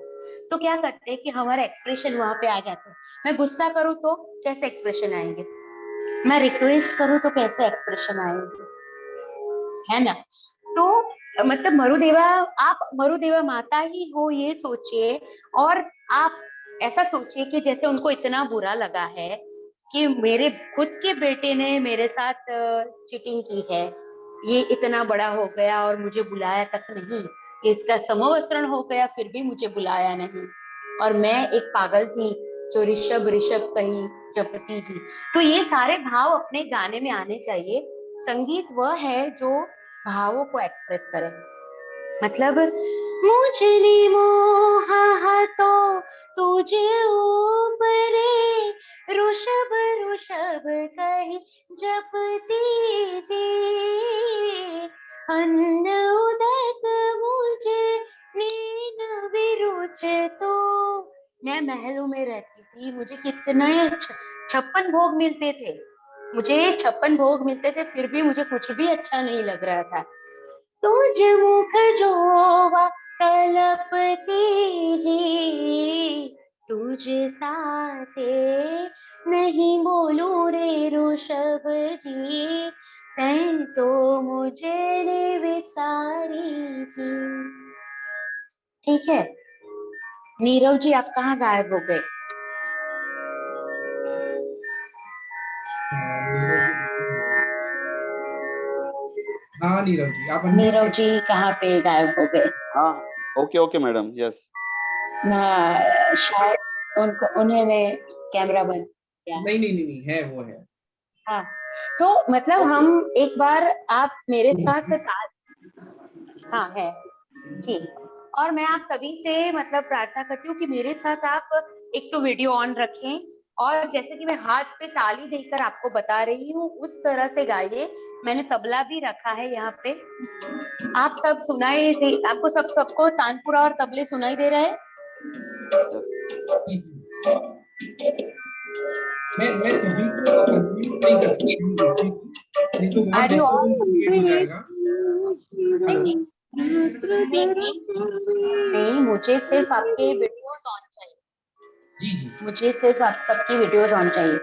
तो क्या करते हैं कि हमारा एक्सप्रेशन वहां पे आ जाता है। मैं गुस्सा करूँ तो कैसे एक्सप्रेशन आएंगे, मैं रिक्वेस्ट करूँ तो कैसे एक्सप्रेशन आएंगे, है ना। तो मतलब मरुदेवा, आप मरुदेवा माता ही हो ये सोचिए, और आप ऐसा सोचिए कि जैसे उनको इतना बुरा लगा है कि मेरे खुद के बेटे ने मेरे साथ चीटिंग की है, ये इतना बड़ा हो गया और मुझे बुलाया तक नहीं, इसका समवस्त्रण हो गया फिर भी मुझे बुलाया नहीं, और मैं एक पागल थी जो ऋषभ ऋषभ कही जपती जी। तो ये सारे भाव अपने गाने में आने चाहिए। संगीत वह है जो भावों को एक्सप्रेस करे। मतलब मुझने मोहा तो तुझे ऊपरे ऋषभ ऋषभ कही जपती जी। अन्न उदक मुझे नीन विरुचे तो। मैं महलों में रहती थी, मुझे कितने 56 भोग मिलते थे, मुझे 56 भोग मिलते थे, फिर भी मुझे कुछ भी अच्छा नहीं लग रहा था। तुझ मुख जोवा तलपती जी, तुझ साथे नहीं बोलूं रे ऋषभ जी, तैं तो मुझे रे विसारी जी। ठीक है नीरव जी, आप कहाँ गायब हो गए? हाँ नीरव जी आप नीरव जी कहाँ पे गायब हो गए? हाँ ओके ओके मैडम यस। ना शायद उन्होंने कैमरा बंद किया। नहीं नहीं नहीं नहीं है वो है। हाँ तो मतलब हम एक बार आप मेरे साथ हाँ है जी। और मैं आप सभी से मतलब प्रार्थना करती हूँ कि मेरे साथ आप एक तो वीडियो ऑन रखें, और जैसे कि मैं हाथ पे ताली देकर आपको बता रही हूँ उस तरह से गाइए। मैंने तबला भी रखा है यहाँ पे, आप सब सुनाई दे, आपको सबको तानपुरा और तबले सुनाई दे रहे हैं? मैं सभी को अनम्यूट नहीं कर सकती हूँ जिससे कि नहीं तो बहुत Are you all? Disturbance create हो जाएगा। नहीं नहीं नहीं, मुझे सिर्फ आपके वीडियोस ऑन चाहिए। जी जी मुझे सिर्फ आप सबकी वीडियोस ऑन चाहिए।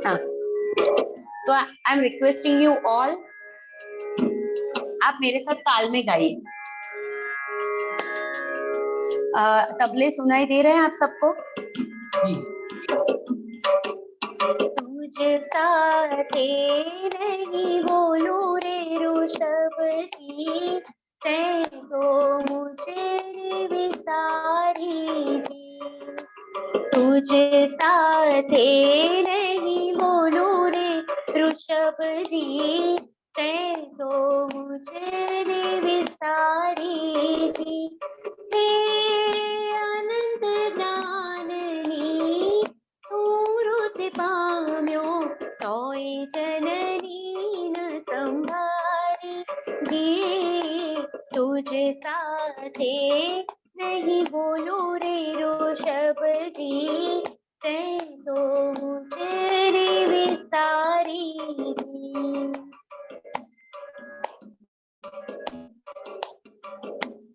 हाँ तो I am requesting you all, आप मेरे साथ ताल में गाइए। तबले सुनाई दे रहे हैं आप सबको? जी तुझ साथे नहीं बोलू रे ऋषभ जी, तैं तो मुझे रे विसारी जी। तुझ साथे नहीं बोलू रे ऋषभ जी, तैं तो मुझे रे विसारी जी। हे अनंत ज्ञाननी तू पाम्यो तोय जननी न संभारी जी। तुझ साथे नहीं बोलू रे ऋषभ जी, तैं तो मुझे रे विसारी जी।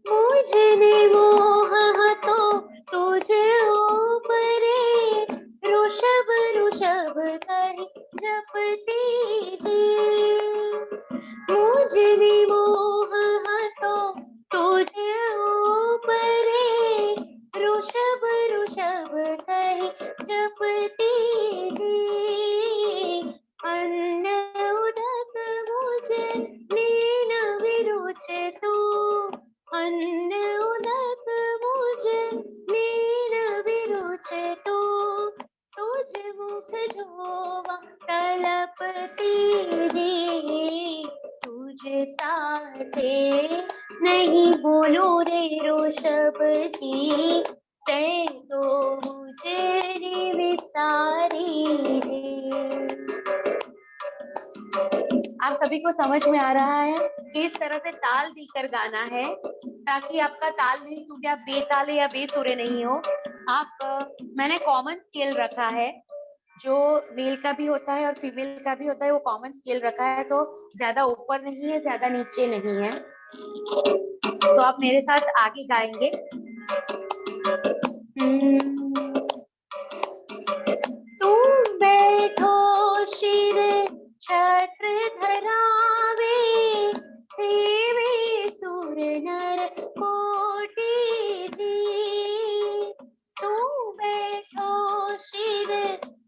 मुझने मोह तो तुझ ऊपरे, ऋषभ ऋषभ कही जपती जी। मुझने मोह तो तुझ ऊपरे, ऋषभ ऋषभ कही जपती जी। अन्न उदक मुझे नीन विरुचे तू, अन्न उदक मुझे नीन विरुचे तू। तुझ मुख जोवा तलपती जी, तुझ साथे नहीं बोलू रे ऋषभ जी, तैं तो मुझे रे विसारी जी। आप सभी को समझ में आ रहा है कि इस तरह से ताल देकर गाना है ताकि आपका ताल नहीं टूटे, आप बेताले या बेसुरे नहीं हो। आप मैंने कॉमन स्केल रखा है, जो मेल का भी होता है और फीमेल का भी होता है, वो कॉमन स्केल रखा है, तो ज्यादा ऊपर नहीं है ज्यादा नीचे नहीं है। तो आप मेरे साथ आगे गाएंगे। तुम बैठो शिर छत्र धरावे, सेवे सुर नर कोटि जी। तुम बैठो शिर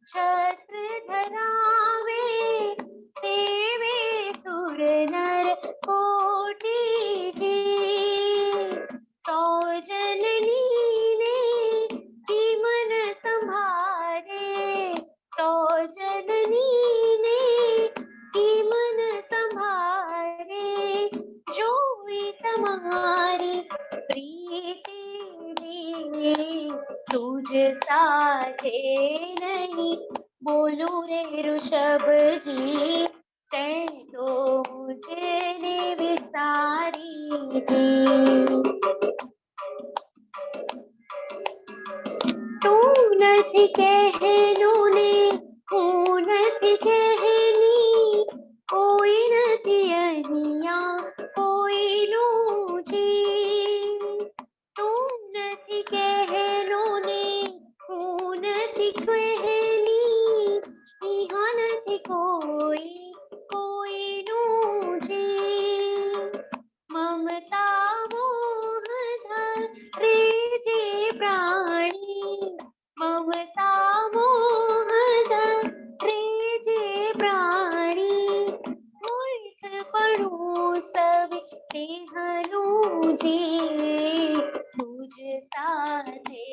छत्र धरावे, सेवे सुर नर कोटि जी। तो जननी ने की मन संभारे, तो जननी ने की मन संभारे, जो तुम्हारी प्रीति जी। तुझ साथे नहीं बोलू रे ऋषभ जी, तैं तो मुझे विसारी जी तू નથી કહેનું ને હું નથી કહેની કોઈ નથી અહીંયા કોઈનું જી તું નથી કહેનું ને હું નથી કહેની यहाँ નથી કોઈ કોઈનું જી મમતા મોહ ધરે જે પ્રાણી મમતા મોહ ધરે જે પ્રાણી મૂર્ખ પડું સવે દેહનું જી तुझ साथे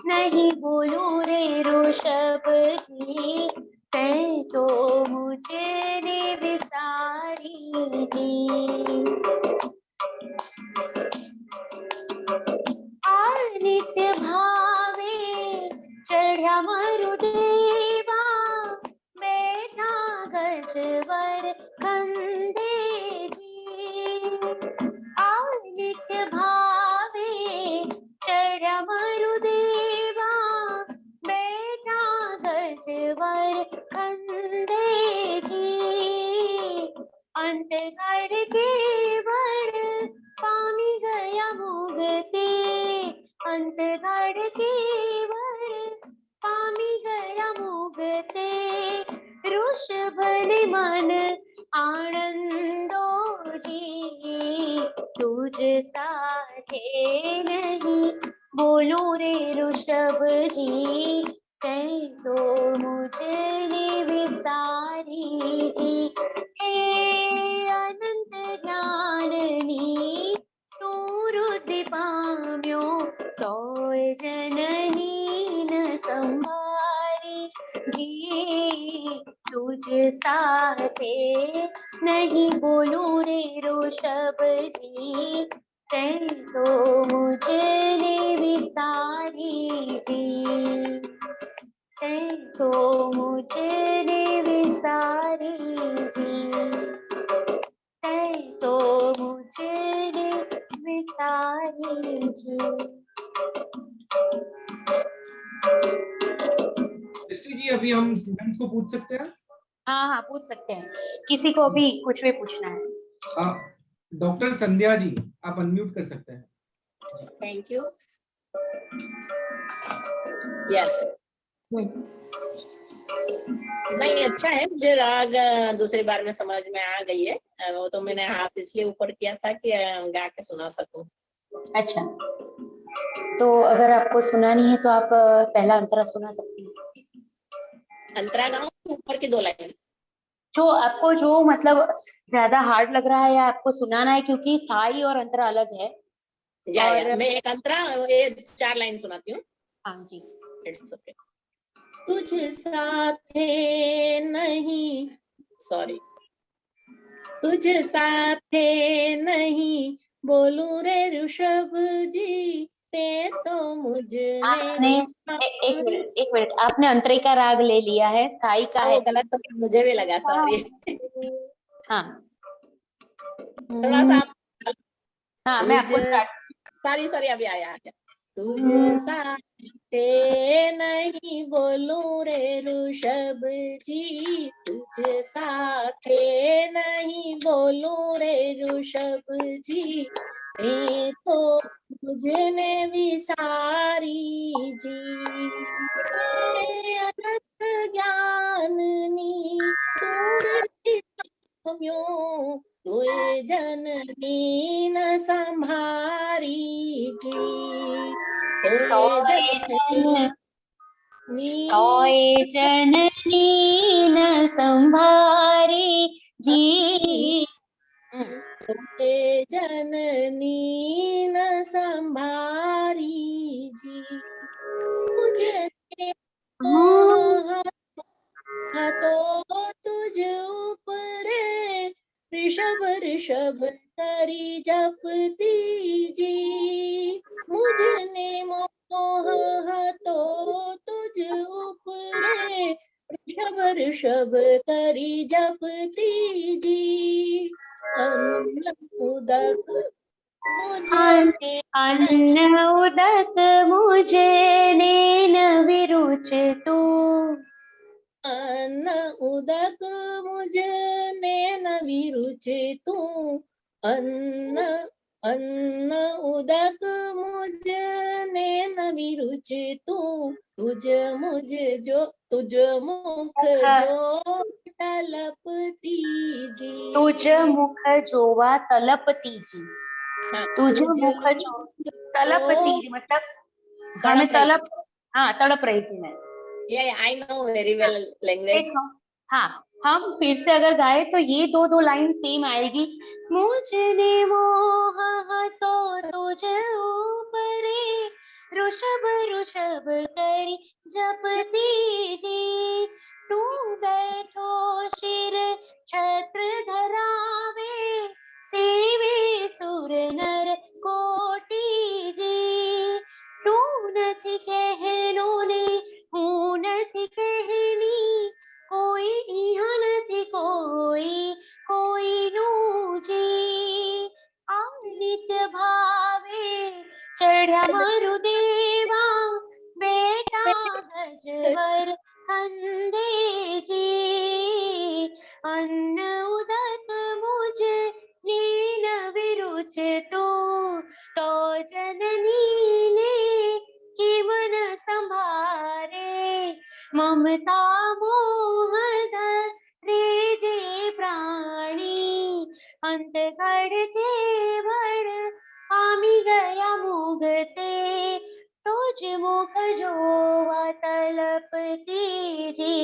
नहीं बोलूं रे ऋषभजी तै तो मुझे ने विसारी जी आ नित्य भावे चढ़्या मरुदेवा बैठा गजवर कंधेजी आ नित्य भावे चढ़्या मरुदेवा बैठा गजवर कंधेजी अंत काढ़ के वड़ पामी गया मुगते अंत काढ़ के वड़ पामी गया मुगते ऋषभ ने मन आनंदो जी तुझ साथे नहीं बोलूं रे ऋषभ जी कह दो मुझे विसारी जी हे अनंत ज्ञाननी तू रुद्धि पाम्यो तोय जननी न संभारी जी तुझ साथे नहीं बोलूं रे ऋषभ जी कह दो मुझे विसारी जी कह दो मुझे विसारी जी कह दो मुझे विसारी जी दृष्टि जी अभी हम स्टूडेंट्स को पूछ सकते हैं? हाँ हाँ पूछ सकते हैं किसी को भी कुछ भी पूछना है डॉक्टर संध्या जी आप अनम्यूट कर सकते हैं। थैंक यू यस नहीं अच्छा है मुझे राग दूसरी बार में समझ में आ गई है वो तो मैंने हाथ इसलिए ऊपर किया था कि गा के सुना सकूं। अच्छा तो अगर आपको सुनानी है तो आप पहला अंतरा सुना सकती हैं अंतरा गाऊं ऊपर की 2 लाइन जो आपको जो मतलब ज्यादा हार्ड लग रहा है या आपको सुनाना है क्योंकि स्थाई और अंतरा अलग है या मैं एक अंतरा ये 4 लाइन सुनाती हूँ। हाँ जी इट्स ओके तुझ साथे नहीं सॉरी तुझ साथे नहीं बोलूं रे ऋषभ जी ते तो मुझे आपने एक मिनट आपने अंतरिका राग ले लिया है स्थाई का है गलत तो मुझे भी लगा सॉरी हाँ थोड़ा सा हाँ मैं आपको सॉरी अभी आया है तुझ साथे नहीं बोलूं रे ऋषभ जी तुझ साथे नहीं बोलूं रे ऋषभ जी ते तो मुझने विसारी जी अनंत ज्ञाननी दूर तोय जननी न संभारी जी तोय जननी न संभारी जी तोय जननी न संभारी जी तुझे तो तुझ ऊपरे ऋषभ करी जपती जी मुझने मोह तो तुझ ऊपरे ऋषभ करी जपती जी मुझे अन्न उदक मुझे नैन विरुच तू, अन्न उदक मुझे नैन विरुचे तू, अन्न अन्न उदक मुझे नैन विरुचे तू, तुझ मुख जो तलपती जी, तुझ मुख जोवा तलपती जी, तुझ मुख जो तलपती जी मतलब हमें तलब, हाँ तड़प रही थी मैं। I know very well language. देखो हाँ, हम फिर से अगर गाए तो ये दो लाइन सेम आएगी। मुझने मोह तो तुझ ऊपरे, ऋषभ ऋषभ करी जपती जी, तू बैठो शिर छत्र धरावे, सेवे सुर नर कोटि जी, तू नथी कहनो ने हूँ नथी कहनी, कोई इहाँ नथी कोई नू जी, आ नित्य भावे चढ़्या मारु देवा, बेटा गजवर खंदे जी, अन्न उदक मुझ नीन विरुच तो जननी ने कि मन संभारे, ममता मोह धरे जे प्राणी, अंत कड़ के बड़ पामी गया मुगते, तुझ मुख जोवा तलपती जी,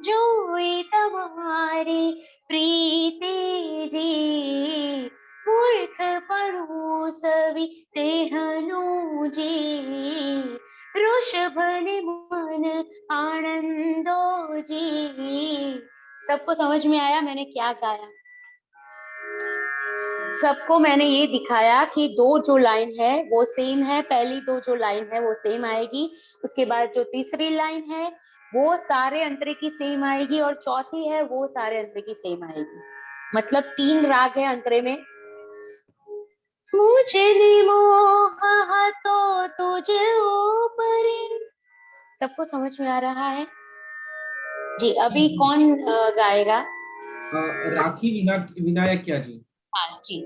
जोई तुम्हारी प्रीति जी, मूर्ख पड़ू सवी तेहनु जी, ऋषभ ने मन आनंदो जी। सबको समझ में आया मैंने क्या गाया? सबको मैंने ये दिखाया कि दो जो लाइन है वो सेम है, पहली दो जो लाइन है वो सेम आएगी, उसके बाद जो तीसरी लाइन है वो सारे अंतरे की सेम आएगी, और चौथी है वो सारे अंतरे की सेम आएगी। मतलब 3 राग है अंतरे में। मुझे मोह तो तुझ ऊपरी, सबको समझ में आ रहा है जी? अभी कौन गाएगा? राखी विनायक क्या जी? हाँ जी।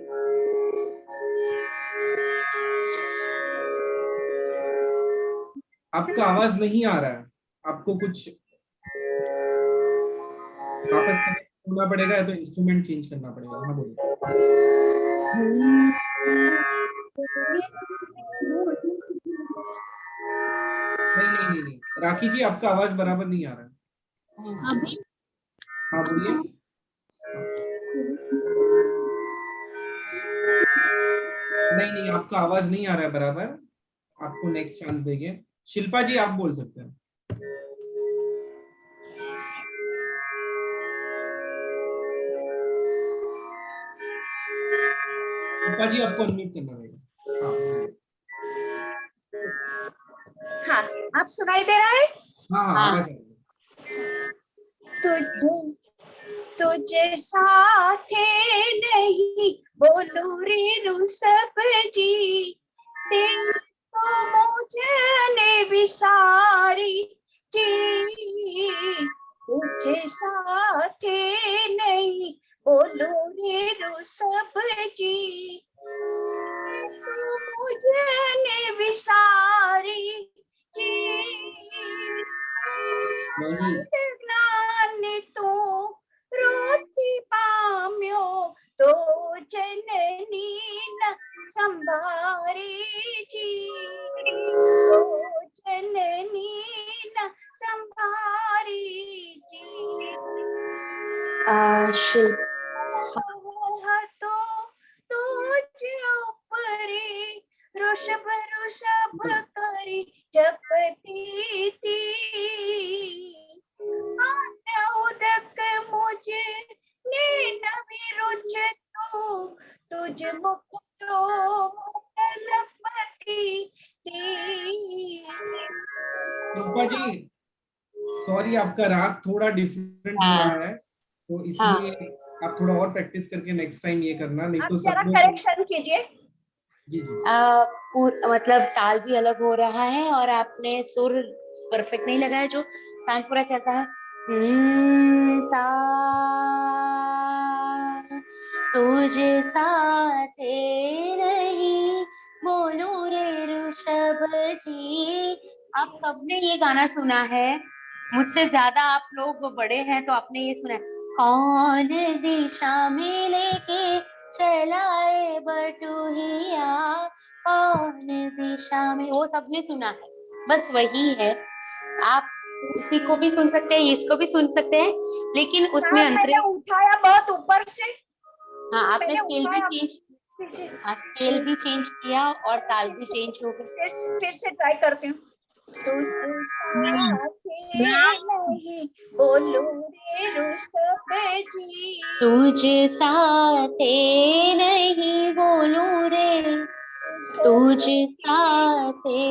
आपका आवाज नहीं आ रहा है, आपको कुछ वापस कनेक्ट होना पड़ेगा या तो इंस्ट्रूमेंट चेंज करना पड़ेगा। हाँ बोलिए। नहीं, राखी जी आपका आवाज बराबर नहीं आ रहा है। अभी हाँ बोलिए। नहीं, आपका आवाज नहीं आ रहा है बराबर, आपको नेक्स्ट चांस देंगे। शिल्पा जी आप बोल सकते हैं। शिल्पा जी आपको अनम्यूट करना पड़ेगा। हाँ बोलिए। हाँ, आप सुनाई दे रहा है? हाँ आवाज आ रही है। तुझे साथे नहीं बोलू रे ऋषभ जी, तेरे मुझे ने विसारी जी, तुझे साथे नहीं बोलू रे ऋषभ जी, मुझे ने विसारी जी, ज्ञान तो रोती पाम्यो तो जननी न संभारी जी, तो जननी न संभारी जी, तो तुझ ऊपरी ऋषभ ऋषभ करी जपती थी, अन्न उदक मुझे नैन विरुच तू, तुझ मुख जो तलपती थी। शिल्पा जी सॉरी, आपका राग थोड़ा डिफरेंट हो रहा है, तो इसलिए आप थोड़ा और प्रैक्टिस करके नेक्स्ट टाइम ये करना, नहीं आप तो जरा सब लोग। करेक्शन कीजिए। जी जी। मतलब ताल भी अलग हो रहा है और आपने सुर परफेक्ट नहीं लगाया, जो ताल पूरा चलता है सा, तुझे साथे नहीं बोलू रे ऋषभ जी। आप सबने ये गाना सुना है, मुझसे ज्यादा आप लोग बड़े हैं तो आपने ये सुना है, कौन दिशा में लेके चला रे बटुहिया, कौन दिशा में, वो सबने सुना है, बस वही है। आप उसी को भी सुन सकते हैं, इसको भी सुन सकते हैं, लेकिन उसमें मैंने अंतरे, उठाया बहुत ऊपर से। हाँ आपने मैंने स्केल भी उठाया चेंज, पीछे। स्केल भी चेंज किया और ताल भी चेंज हो गए। फिर से ट्राई करती हूँ। तुझे साथे नहीं बोलू रे ऋषभ जी, तुझे साथे नहीं बोलू रे, तुझे साथे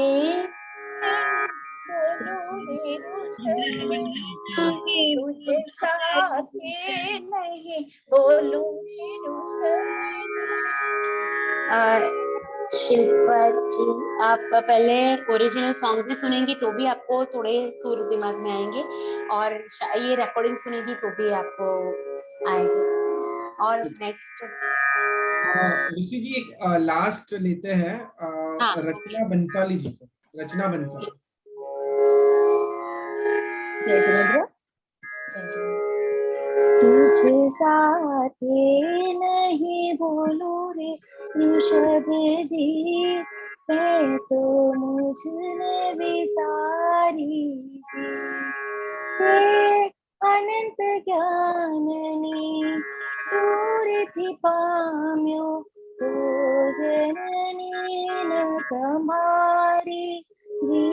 बोलू रे ऋषभ जी, तुझे साथे नहीं बोलू रे ऋषभ जी। शिल्पा जी, आप पहले ओरिजिनल सॉन्ग भी सुनेंगी तो भी आपको थोड़े सुर दिमाग में आएंगे, और ये रिकॉर्डिंग सुनेंगी तो भी आपको आएंगे। और नेक्स्ट ऋषि जी एक लास्ट लेते हैं, हाँ रचना बंसाली जी को। रचना बंसाली। जय जिनेंद्र। जय जय। तुझे साथे नहीं बोलू रे ऋषभ जी, मैं तो मुझने विसारी जी, ते अनंत ज्ञाननी दूर थी पाम्यो, तो जननी न संभारी जी,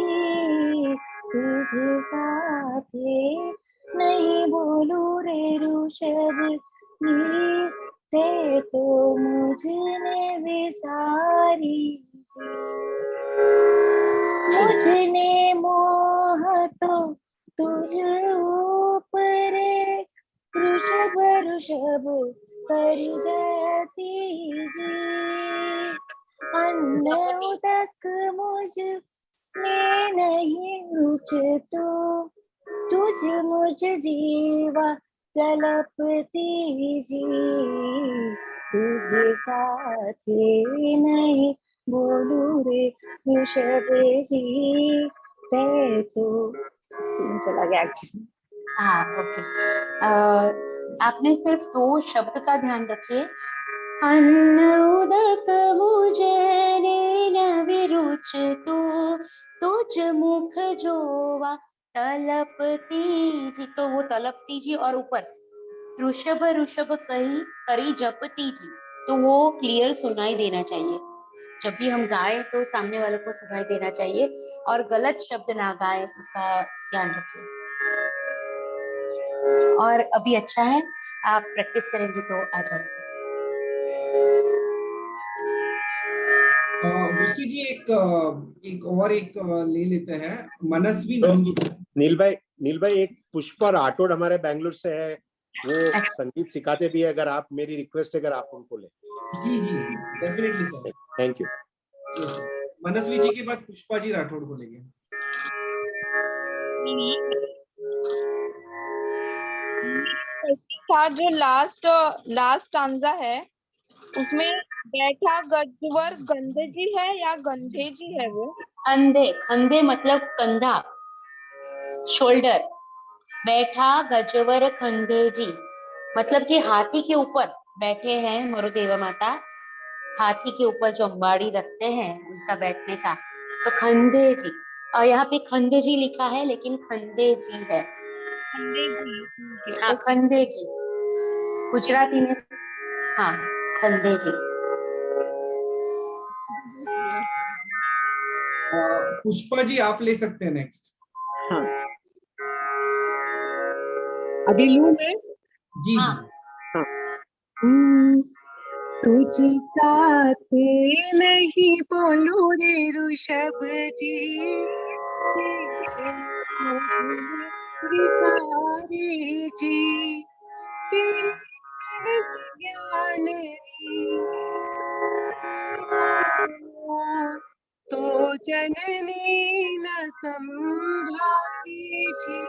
तुझे साथे नहीं बोलू रे ऋषभ जी, ते तो मुझने विसारी जी, मुझने मोह तो तुझ ऊपर ऋषभ ऋषभ कर जाती जी, अन्न उदक मुझ में नहीं रुच तो तुझ मुझ जीवा तलपती जी, तुझे साथे नहीं बोलू रे ऋषभ जी, ते तो स्क्रीन चला गया एक्चुअली। हाँ ओके। आपने सिर्फ 2 शब्द का ध्यान रखिए, अन्न उदक मुझे न विरुच तू, तुझ मुख जोवा तलपती जी, तो वो तलपती जी और ऊपर ऋषभ ऋषभ कही करी जपती जी, तो वो क्लियर सुनाई देना चाहिए। जब भी हम गाएं तो सामने वाले को सुनाई देना चाहिए और गलत शब्द ना गाएं, उसका ध्यान रखिए। और अभी अच्छा है, आप प्रैक्टिस करेंगे तो आ जाएगा। वृष्टि जी एक ले लेते हैं, मनस्वी नंदी। नील भाई एक पुष्पा राठौड़ हमारे बेंगलुरु से है, वो संगीत सिखाते भी है, अगर आप, मेरी रिक्वेस्ट है अगर आप उनको ले। जी जी definitely sir. Thank you. Manasvi ji के बाद पुष्पा जी राठौड़ को लेंगे। था जो लास्ट स्टांजा है उसमें बैठा गजवर गंधे जी है या गंधे जी है? वो कंधे, कंधे मतलब कंधा, शोल्डर, बैठा गजवर खंडे जी मतलब कि हाथी के ऊपर बैठे हैं मरुदेवा माता, हाथी के ऊपर जो अंबाड़ी रखते हैं उनका बैठने का, तो खंडे जी। और यहाँ पे खंडे जी लिखा है लेकिन खंडे जी है। खंडे जी। हाँ खंडे जी, गुजराती में हाँ खंडे जी। पुष्पा जी आप ले सकते हैं नेक्स्ट। हाँ अभी लूं मैं? जी हाँ। जी। तुझे साथे नहीं बोलू रे ऋषभ जी, विसारे जी, ज्ञान तो जननी न संभाती जी,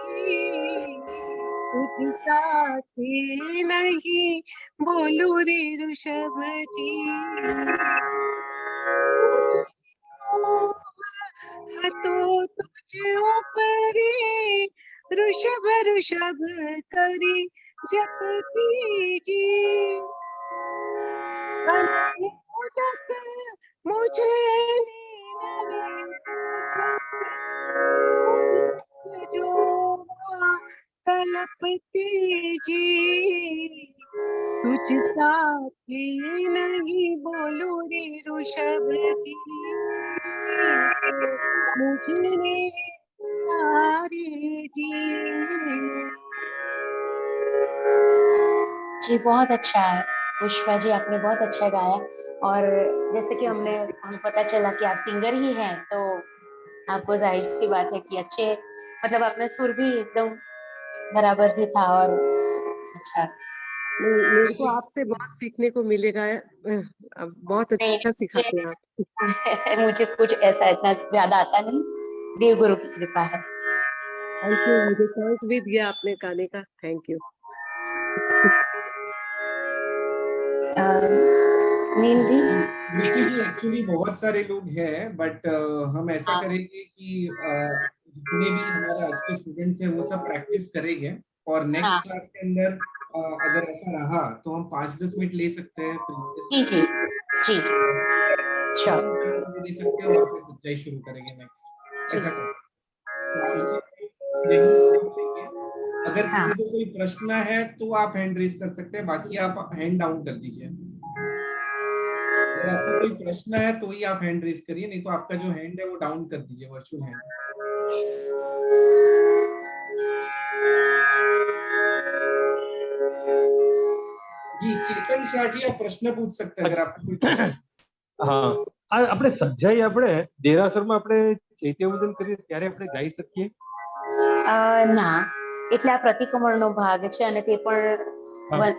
तुझ साथी नहीं बोलू रे ऋषभ जी। तो तुझ ऊपरी ऋषभ ऋषभ करी जपती जी। उदक मुझे जो कलपती जी, तुझ साथी नहीं बोलू रे ऋषभ जी, मुझे सारी जी। जी बहुत अच्छा है पुष्पा जी, आपने बहुत अच्छा गाया। और जैसे कि हमें पता चला कि आप सिंगर ही हैं, तो आपको जाहिर सी बात है कि अच्छे, मतलब अपना सुर भी एकदम बराबर ही था और अच्छा। मेरे को आपसे बहुत सीखने को मिलेगा। बहुत नहीं, अच्छा सिखाते हैं आप। मुझे कुछ ऐसा इतना ज्यादा आता नहीं, देव गुरु की कृपा है। थैंक यू, मुझे चांस भी दिया आपने गाने का, thank you. Neel ji. Niki ji, actually बहुत सारे लोग हैं, बट हम ऐसा करेंगे कि जितने भी हमारे आज के स्टूडेंट्स हैं वो सब प्रैक्टिस करेंगे, और नेक्स्ट क्लास के अंदर अगर ऐसा रहा तो हम 5-10 मिनट ले सकते हैं जी जी जी, दे सकते हैं, और फिर सच्चाई शुरू करेंगे नेक्स्ट, ऐसा करें। तो आज के यही करेंगे। अगर किसी को कोई प्रश्न है तो आप हैंड रेज कर सकते हैं, बाकी आप हैंड डाउन कर दीजिए। अगर आपको कोई प्रश्न है तो ही आप हैंड रेज करिए, नहीं तो आपका जो हैंड है वो डाउन कर दीजिए, वर्चुअल हैंड। जी चेतन शाह जी, आप प्रश्न पूछ सकते हैं अगर आपको कोई प्रश्न। हाँ, આપણે સજ્જાઈ આપણે દેરાસરમાં આપણે ચૈત્યવંદન કરીએ ત્યારે આપણે ગાઈ શકીએ? ના, એટલે આ પ્રતિક્રમણનો ભાગ છે અને તે પણ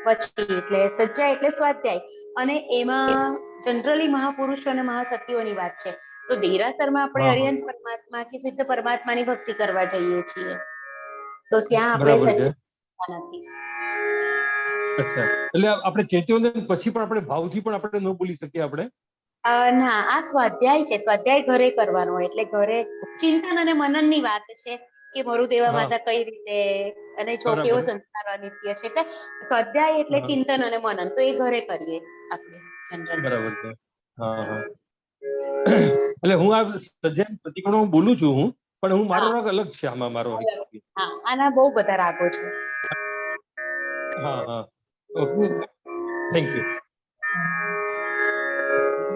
પછી એટલે સજ્જા એટલે સ્વાધ્યાય, અને એમાં જનરલી મહાપુરુષો અને મહાશક્તિઓની વાત છે, તો દેરાસરમાં આપણે અરિહંત પરમાત્મા કે સિદ્ધ પરમાત્માની ભક્તિ કરવા જઈએ છીએ, તો ત્યાં આપણે સજ્જા નથી. અચ્છા, એટલે આપણે ચૈત્યવંદન પછી પણ આપણે ભાવથી પણ આપણે ન બોલી શકીએ આપણે? ના, આ સ્વાધ્યાય છે, સ્વાધ્યાય ઘરે કરવાનો, એટલે ઘરે ચિંતન અને મનનની વાત છે કે મરુદેવા માતા કઈ રીતે અને જો કેવો સંસ્કાર અનિત્ય છે, એટલે સ્વાધ્યાય એટલે ચિંતન અને મનન, તો એ ઘરે કરીએ આપણે જનરલ. બરાબર છે. હા હા, એટલે હું આ સજ્જાઈ પ્રતિક્રમણ બોલું છું હું, પણ હું મારો રાગ અલગ છે આમાં મારો. હા, આના બહુ બધા રાગો છે. હા હા, okay, thank you.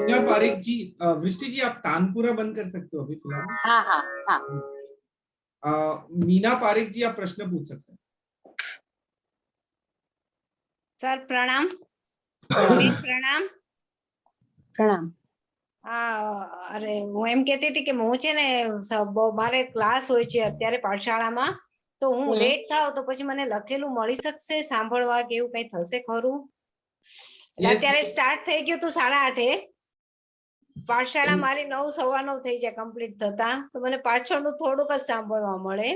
Meena Pareek ji, Vrishti ji आप तानपुरा बंद कर सकते हो अभी फिलहाल। हाँ हाँ हाँ। मीना पारिक जी आप प्रश्न पूछ सकते हैं। सर प्रणाम। प्रणाम प्रणाम। अरे હું એમ કહેતી હતી કે હું છે ને મારે ક્લાસ હોય છે અત્યારે પાઠશાળામાં, તો હું લેટ થાવ તો પછી મને લખેલું મળી શકશે સાંભળવા કે એવું કઈ થશે ખરું? અત્યારે સ્ટાર્ટ થઈ ગયું તું 8:30, પાઠશાળા મારી 9:15 થઈ જાય કમ્પ્લીટ થતા, તો મને પાછળનું થોડુંક જ સાંભળવા મળે।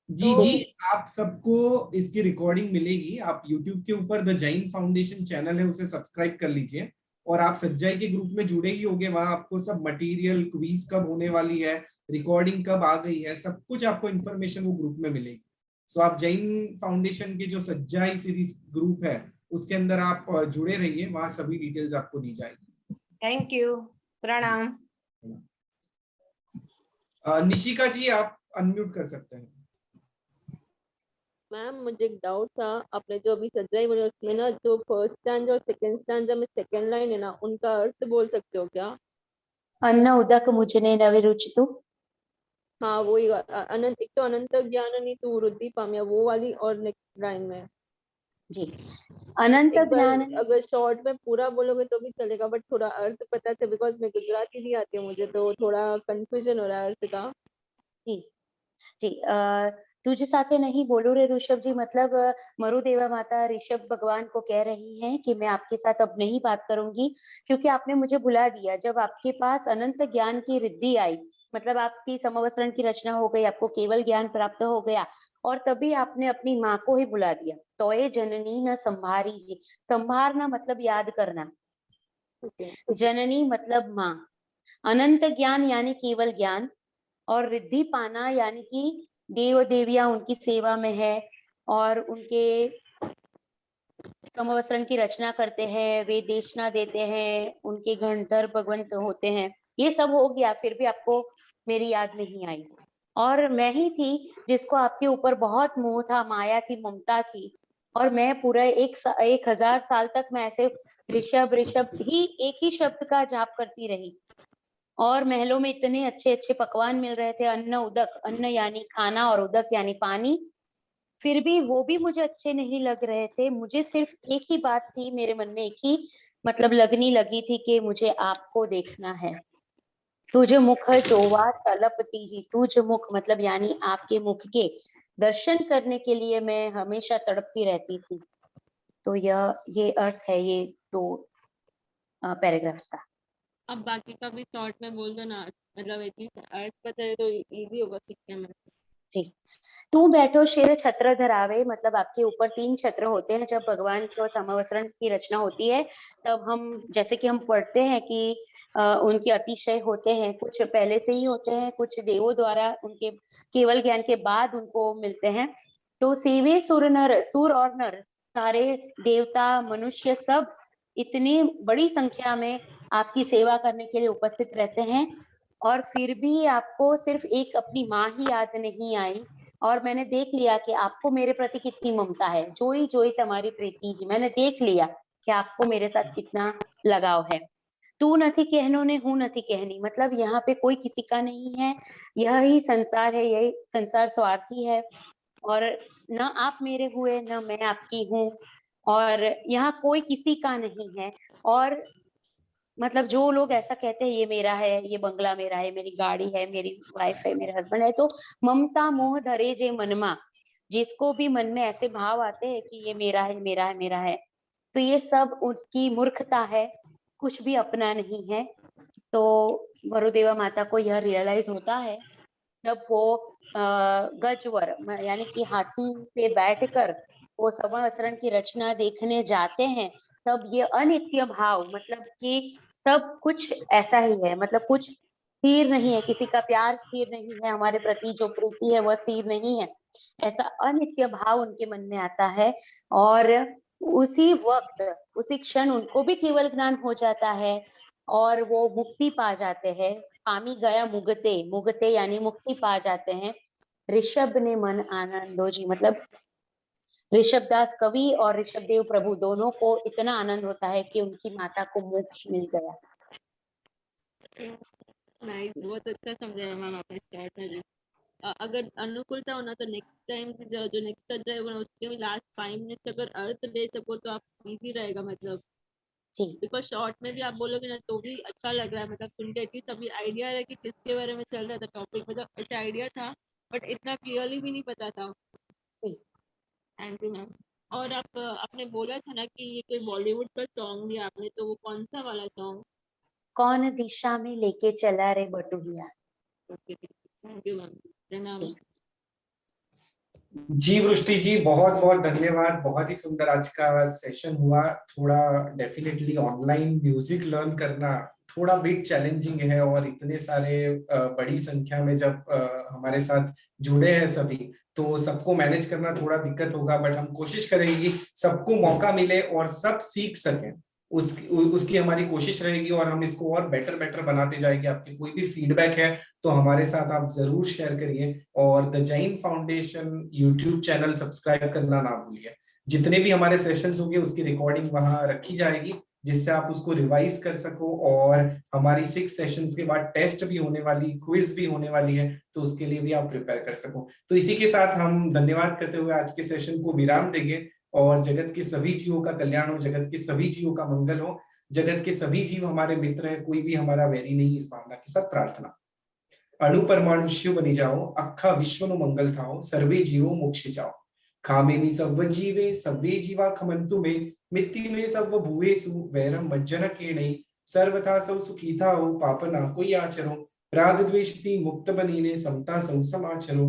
जी जी, आप सबको इसकी रिकॉर्डिंग मिलेगी। आप YouTube के ऊपर द जैन फाउंडेशन चैनल है, उसे सब्सक्राइब कर लीजिए, और आप सज्जाई के ग्रुप में जुड़े ही होंगे। वहां आपको सब मटेरियल, क्विज कब होने वाली है, रिकॉर्डिंग कब आ गई है, सब कुछ आपको इन्फॉर्मेशन वो ग्रुप में मिलेगी। सो आप जैन फाउंडेशन के जो सज्जाई सीरीज ग्रुप है उसके अंदर आप जुड़े रहिए, वहां सभी डिटेल्स आपको दी जाएगी। थैंक यू, प्रणाम। निशिका जी आप अनम्यूट कर सकते हैं। मैम मुझे एक डाउट था, आपने जो अभी सज्जाई बोले उसमें ना जो फर्स्ट स्टैंजा और सेकंड स्टैंजा में सेकंड लाइन है ना, उनका अर्थ बोल सकते हो क्या? अन्न उदक मुझने नवे रुचितु। हाँ वही अनंत, एक तो अनंत ज्ञान नहीं तू वृद्धि पाम्या, वो वाली, और नेक्स्ट लाइन में जी अनंत ज्ञान। अगर शॉर्ट में पूरा बोलोगे तो भी चलेगा, बट थोड़ा अर्थ पता था, बिकॉज मैं गुजराती नहीं आती मुझे, तो थोड़ा कंफ्यूजन हो रहा है अर्थ का। जी जी, तुझ साथे नहीं बोलू रे ऋषभ जी, मतलब मरुदेवा माता ऋषभ भगवान को कह रही हैं कि मैं आपके साथ अब नहीं बात करूंगी, क्योंकि आपने मुझे भुला दिया। जब आपके पास अनंत ज्ञान की रिद्धि आई, मतलब आपकी समवस्रण की रचना हो गई, आपको केवल ज्ञान प्राप्त हो गया, और तभी आपने अपनी माँ को ही बुला दिया। तोये जननी न संभारी जी, संभारना मतलब याद करना, जननी मतलब माँ, अनंत ज्ञान यानी केवल ज्ञान, और रिद्धि पाना यानी कि देव देवियां उनकी सेवा में है और उनके समवस्रण की रचना करते हैं, वे देशना देते हैं, उनके गणधर भगवंत होते हैं। ये सब हो गया, फिर भी आपको मेरी याद नहीं आई। और मैं ही थी जिसको आपके ऊपर बहुत मोह था, माया थी, ममता थी, और मैं पूरा 1000 साल तक मैं ऐसे ऋषभ ऋषभ ही एक ही शब्द का जाप करती रही। और महलों में इतने अच्छे अच्छे पकवान मिल रहे थे, अन्न उदक, अन्न यानी खाना और उदक यानी पानी, फिर भी वो भी मुझे अच्छे नहीं लग रहे थे। मुझे सिर्फ एक ही बात थी मेरे मन में, एक ही मतलब लगनी लगी थी कि मुझे आपको देखना है। तुझ मुख जोवा तलपती जी, तुझ मुख मतलब यानी आपके मुख के दर्शन करने के लिए मैं हमेशा तड़पती रहती थी। तो ये अर्थ है ये 2 पैराग्राफ्स का। अब बाकी का भी शॉर्ट में बोल दो ना, मतलब एटलीस्ट अर्थ पता है तो इजी होगा सीखने में। ठीक। तू बैठो शेर छत्र धरावे, मतलब आपके ऊपर 3 छत्र होते हैं। जब भगवान को समवस्रण की रचना होती है तब हम, जैसे कि हम पढ़ते हैं कि उनके अतिशय होते हैं, कुछ पहले से ही होते हैं, कुछ देवों द्वारा उनके केवल ज्ञान के बाद उनको मिलते हैं। तो सेवे सुर नर, सुर और नर, सारे देवता मनुष्य सब इतनी बड़ी संख्या में आपकी सेवा करने के लिए उपस्थित रहते हैं, और फिर भी आपको सिर्फ एक अपनी माँ ही याद नहीं आई। और मैंने देख लिया कि आपको मेरे प्रति कितनी ममता है। जोई जोई तुम्हारी प्रीति जी, मैंने देख लिया कि आपको मेरे साथ कितना लगाव है। तू नथी कहनो ने हूं नथी कहनी, मतलब यहाँ पे कोई किसी का नहीं है, यह ही संसार है, यही संसार स्वार्थी है, और न आप मेरे हुए न मैं आपकी हूँ, और यहाँ कोई किसी का नहीं है। और मतलब जो लोग ऐसा कहते हैं ये मेरा है, ये बंगला मेरा है, मेरी गाड़ी है, मेरी वाइफ है, मेरे हस्बैंड है, तो ममता मोह धरे जे मनमा, जिसको भी मन में ऐसे भाव आते हैं कि ये मेरा है, मेरा है, मेरा है, तो ये सब उसकी मूर्खता है, कुछ भी अपना नहीं है। तो वरुदेवा माता को यह रियलाइज होता है जब वो गजवर यानी कि हाथी पे बैठकर वो समवस्रण की रचना देखने जाते हैं, तब ये अनित्य भाव, मतलब कि सब कुछ ऐसा ही है, मतलब कुछ स्थिर नहीं है, किसी का प्यार स्थिर नहीं है, हमारे प्रति जो प्रीति है वह स्थिर नहीं है, ऐसा अनित्य भाव उनके मन में आता है। और उसी वक्त, उसी क्षण उनको भी केवल ज्ञान हो जाता है और वो मुक्ति पा जाते हैं। पामी गया मुगते, मुगते यानी मुक्ति पा जाते हैं। ऋषभ ने मन आनंदो जी, मतलब ऋषभदास कवि और ऋषभदेव प्रभु दोनों को इतना आनंद होता है कि उनकी माता को मोक्ष मिल गया। नाइस, बहुत अच्छा समझाया मैम आपने स्टार्ट में। अगर अनुकूलता होना तो नेक्स्ट टाइम जो नेक्स्ट अध्याय होगा उसके भी लास्ट 5 मिनट अगर अर्थ ले सको तो आप इजी रहेगा, मतलब बिकॉज शॉर्ट में भी आप बोलोगे ना तो भी अच्छा लग रहा है, मतलब सुन के एटलीस्ट अभी आइडिया है कि किसके बारे में चल रहा था टॉपिक, मतलब ऐसा आइडिया था बट इतना क्लियरली भी नहीं पता था। Thank you ma'am. और आपने बोला था ना कि ये कोई बॉलीवुड का सॉन्ग दिया आपने, तो वो कौन सा वाला सॉन्ग? कौन दिशा में लेके चला रे बटुहिया। ओके, थैंक यू मैम, प्रणाम। जी वृष्टि जी, बहुत बहुत धन्यवाद। बहुत ही सुंदर आज का सेशन हुआ। थोड़ा डेफिनेटली ऑनलाइन म्यूजिक लर्न करना थोड़ा बिट चैलेंजिंग है, और इतने सारे बड़ी संख्या में जब हमारे साथ जुड़े हैं सभी, तो सबको मैनेज करना थोड़ा दिक्कत होगा, बट हम कोशिश करेंगे सबको मौका मिले और सब सीख सकें, उसकी हमारी कोशिश रहेगी, और हम इसको और बेटर बनाते जाएंगे। आपके कोई भी फीडबैक है तो हमारे साथ आप जरूर शेयर करिए, और the Jain foundation YouTube channel subscribe करना ना भूलिए। जितने भी हमारे सेशंस होंगे उसकी रिकॉर्डिंग वहां रखी जाएगी, जिससे आप उसको रिवाइज कर सको, और हमारी 6 सेशंस के बाद टेस्ट भी होने वाली, क्विज भी होने वाली है, तो उसके लिए भी आप प्रिपेयर कर सको। तो इसी के साथ हम धन्यवाद करते हुए आज के सेशन को विराम देंगे, और जगत के सभी जीवों का कल्याण हो, जगत के सभी जीवों का मंगल हो, जगत के सभी जीव हमारे मित्र हैं, कोई भी हमारा वैरी नहीं, इस भावना के साथ प्रार्थना। अणु परमाणु शिव बनी जाओ, अखा विश्व नु मंगल थाओ, सर्वे जीवो मोक्ष जाओ। खामेनि सर्व जीवे, सर्वे जीवा खमंतु में, मित्ति में सर्व भुवेसु, वैरम मज्जन केणै, सर्वथा सौ सुखी थाओ, पाप ना कोई आचरो, राग द्वेषति मुक्त बनीने, समता सौ समाचरो।